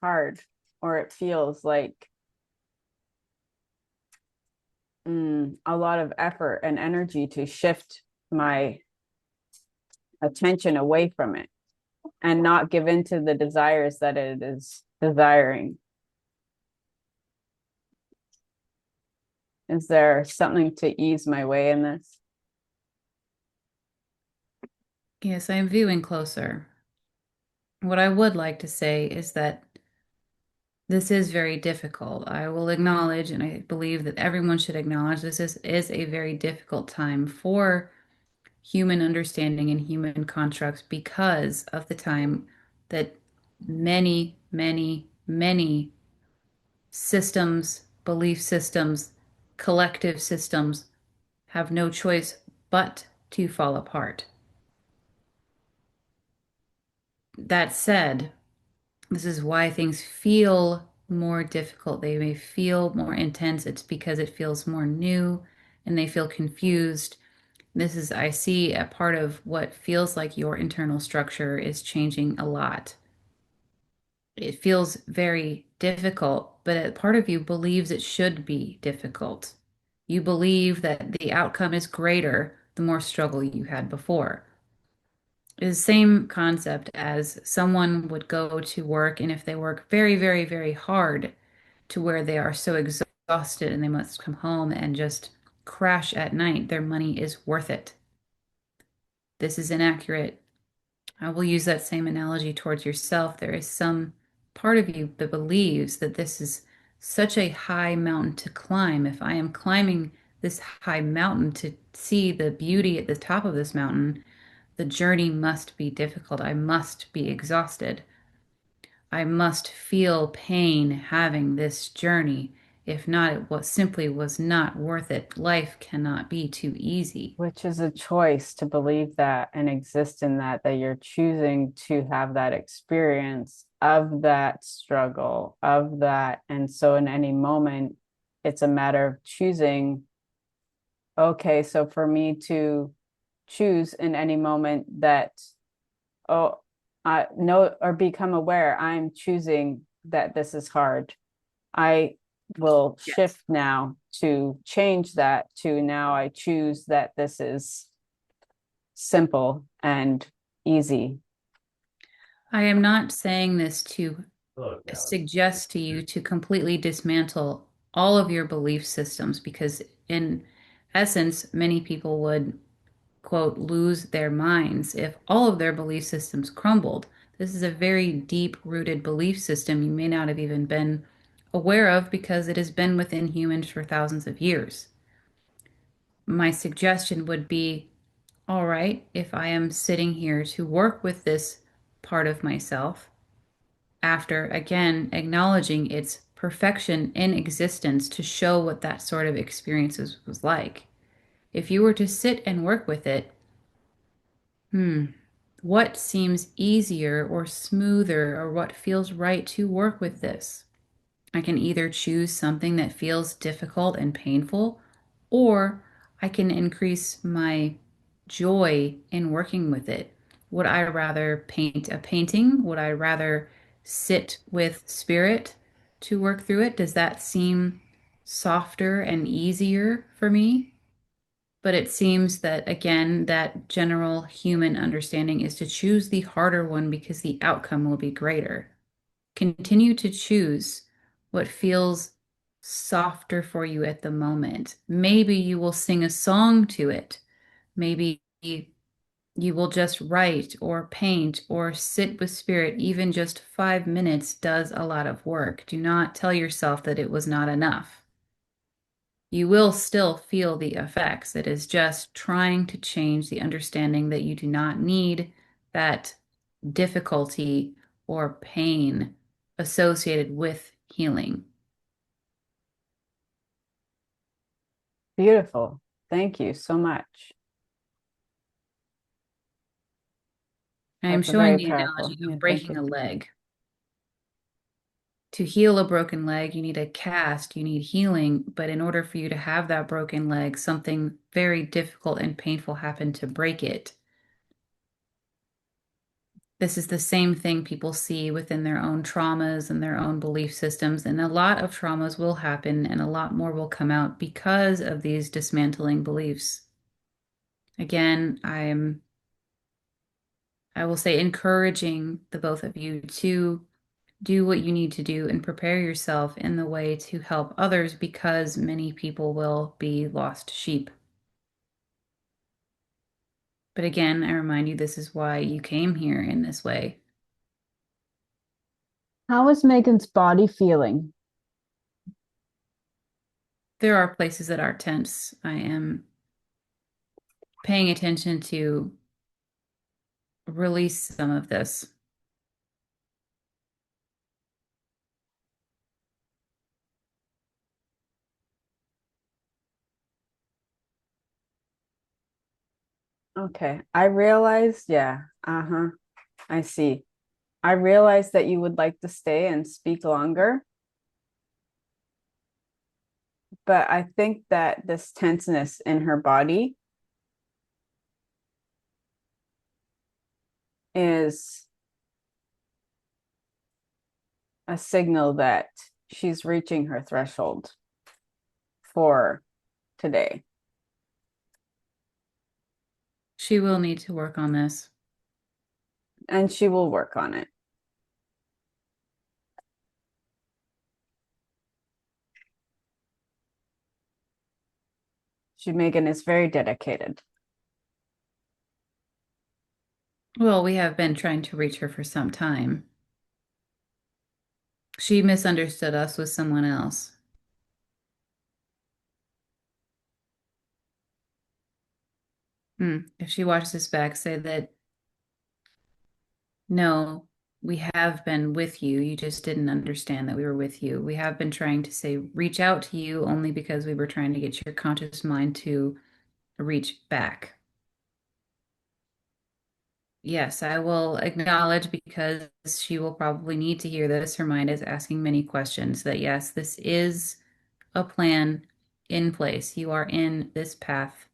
hard, or it feels like a lot of effort and energy to shift my attention away from it and not give in to the desires that it is desiring. Is there something to ease my way in this? Yes, I am viewing closer. What I would like to say is that this is very difficult. I will acknowledge, and I believe that everyone should acknowledge is a very difficult time for human understanding and human constructs because of the time that many, many, many systems, belief systems, collective systems have no choice but to fall apart. That said, this is why things feel more difficult. They may feel more intense. It's because it feels more new and they feel confused. This is, I see a part of what feels like your internal structure is changing a lot. It feels very difficult, but a part of you believes it should be difficult. You believe that the outcome is greater the more struggle you had before. It's the same concept as someone would go to work, and if they work very, very, very hard to where they are so exhausted and they must come home and just crash at night, their money is worth it. This is inaccurate. I will use that same analogy towards yourself. There is some part of you that believes that this is such a high mountain to climb. If I am climbing this high mountain to see the beauty at the top of this mountain, the journey must be difficult. I must be exhausted. I must feel pain having this journey. If not, it was simply was not worth it. Life cannot be too easy. Which is a choice to believe that and exist in that, that you're choosing to have that experience of that struggle, of that. And so in any moment, it's a matter of choosing, okay, so for me to choose in any moment that, oh, I know or become aware I'm choosing that this is hard. I will Yes. shift now to change that to now I choose that this is simple and easy. I am not saying this to suggest to you to completely dismantle all of your belief systems because, in essence, many people would, quote, lose their minds if all of their belief systems crumbled. This is a very deep rooted belief system you may not have even been aware of because it has been within humans for thousands of years. My suggestion would be, all right, if I am sitting here to work with this part of myself, after again acknowledging its perfection in existence to show what that sort of experiences was like. If you were to sit and work with it, what seems easier or smoother or what feels right to work with this? I can either choose something that feels difficult and painful, or I can increase my joy in working with it. Would I rather paint a painting? Would I rather sit with spirit to work through it? Does that seem softer and easier for me? But it seems that, again, that general human understanding is to choose the harder one because the outcome will be greater. Continue to choose what feels softer for you at the moment. Maybe you will sing a song to it. Maybe you will just write or paint or sit with spirit. Even just 5 minutes does a lot of work. Do not tell yourself that it was not enough. You will still feel the effects. It is just trying to change the understanding that you do not need that difficulty or pain associated with healing. Beautiful. Thank you so much. I am That's a showing very the powerful. analogy Yeah, of thank breaking you. a leg. To heal a broken leg, you need a cast, you need healing, but in order for you to have that broken leg, something very difficult and painful happened to break it. This is the same thing people see within their own traumas and their own belief systems. And a lot of traumas will happen and a lot more will come out because of these dismantling beliefs. Again, I will say, encouraging the both of you to do what you need to do and prepare yourself in the way to help others because many people will be lost sheep. But again, I remind you, this is why you came here in this way. How is Megan's body feeling? There are places that are tense. I am paying attention to release some of this. Okay. I realized, yeah. Uh-huh. I see. I realized that you would like to stay and speak longer, but I think that this tenseness in her body is a signal that she's reaching her threshold for today. She will need to work on this. And she will work on it. Megan is very dedicated. Well, we have been trying to reach her for some time. She misunderstood us with someone else. If she watches this back, say that no, we have been with you. You just didn't understand that we were with you. We have been trying to say reach out to you only because we were trying to get your conscious mind to reach back. Yes, I will acknowledge because she will probably need to hear this. Her mind is asking many questions that yes, this is a plan in place. You are in this path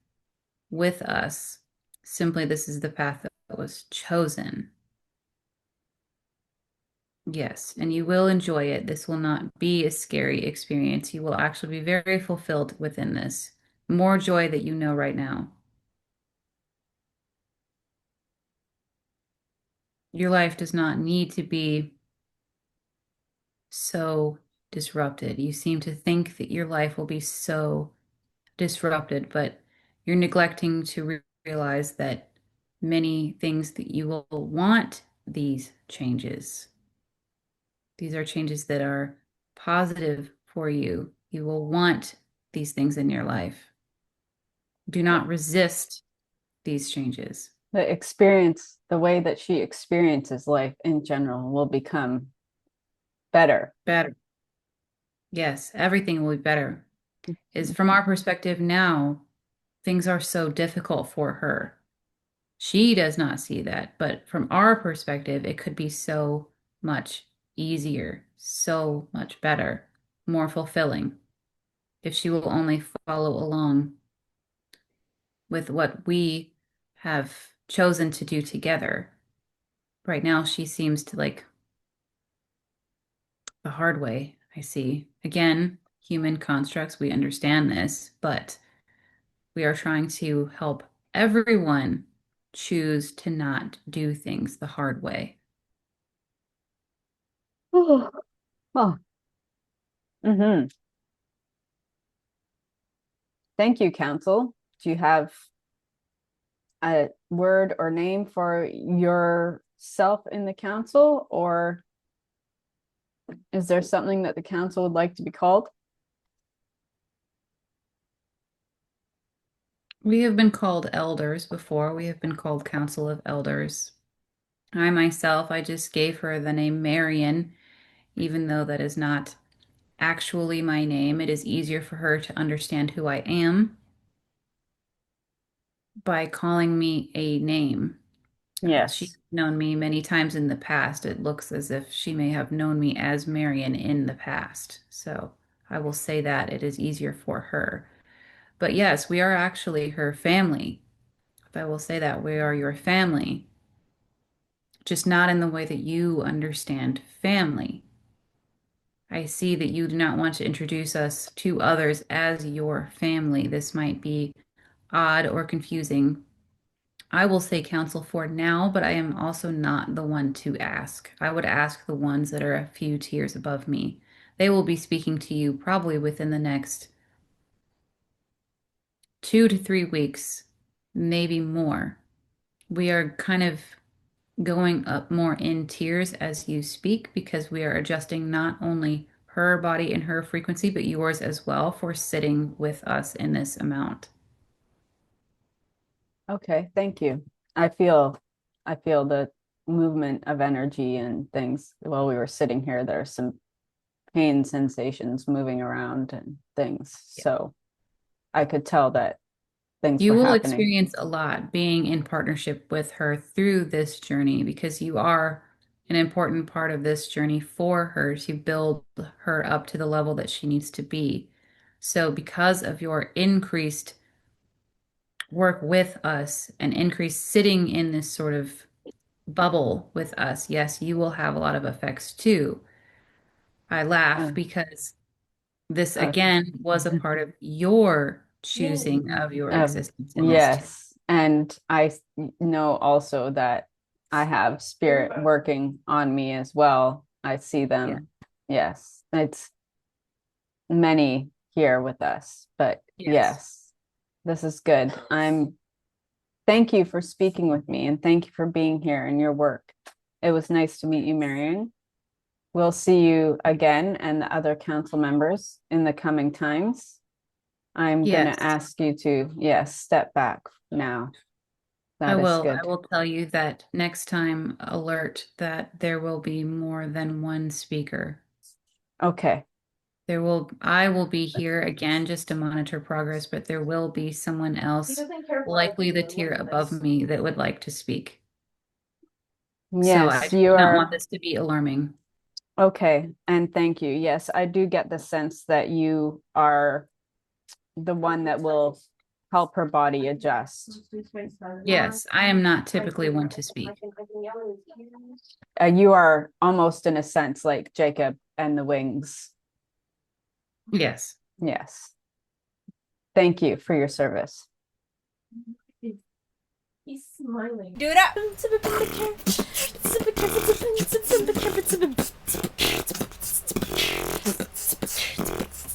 with us. Simply, this is the path that was chosen. Yes, and you will enjoy it. This will not be a scary experience. You will actually be very fulfilled within this. More joy that you know right now. Your life does not need to be so disrupted. You seem to think that your life will be so disrupted, but you're neglecting to realize that many things that you will want these changes. These are changes that are positive for you. You will want these things in your life. Do not resist these changes. The experience, the way that she experiences life in general will become better. Better. Yes, everything will be better. Is from our perspective now, things are so difficult for her. She does not see that, but from our perspective, it could be so much easier, so much better, more fulfilling if she will only follow along with what we have chosen to do together. Right now, she seems to like the hard way, I see. Again, human constructs, we understand this, but we are trying to help everyone choose to not do things the hard way. Oh, oh. Mm-hmm. Thank you, Council. Do you have a word or name for yourself in the council, or is there something that the council would like to be called? We have been called elders before. We have been called Council of Elders. I myself, I just gave her the name Marion, even though that is not actually my name. It is easier for her to understand who I am by calling me a name. She's Yes. known me many times in the past. It looks as if she may have known me as Marion in the past. So I will say that it is easier for her. But yes, we are actually her family. If I will say that, we are your family, just not in the way that you understand family. I see that you do not want to introduce us to others as your family. This might be odd or confusing. I will say counsel for now, but I am also not the one to ask. I would ask the ones that are a few tiers above me. They will be speaking to you probably within the next 2 to 3 weeks, maybe more. We are kind of going up more in tiers as you speak because we are adjusting not only her body and her frequency, but yours as well for sitting with us in this amount. Okay, thank you. I feel I feel the movement of energy and things while we were sitting here. There are some pain sensations moving around and things. Yeah. So I could tell that things You were will happening. experience a lot being in partnership with her through this journey because you are an important part of this journey for her to build her up to the level that she needs to be. So, because of your increased work with us and increased sitting in this sort of bubble with us, yes, you will have a lot of effects too. I laugh Uh, because this okay. again was a part of your choosing of your existence in this too. Yes. And know also that I have spirit working on me as well. I see Yeah. them. Yes. It's many here with us, but Yes. yes, this is good. Thank you for speaking with me and thank you for being here and your work. It was nice to meet you, Marion. We'll see you again and the other council members in the coming times. I'm going to Yes. ask you to, yes, step back now. I That is will. I good. will tell you that next time alert that there will be more than one speaker. Okay. I will be here again just to monitor progress, but there will be someone else, likely the tier above me, that would like to speak. So I Yes, do you not want are. this to be alarming. Okay. And thank you. Yes, I do get the sense that you are the one that will help her body adjust. Yes, I am not typically one to speak. You are almost in a sense like Jacob and the wings. Yes. Yes. Thank you for your service. He's smiling. Do it up.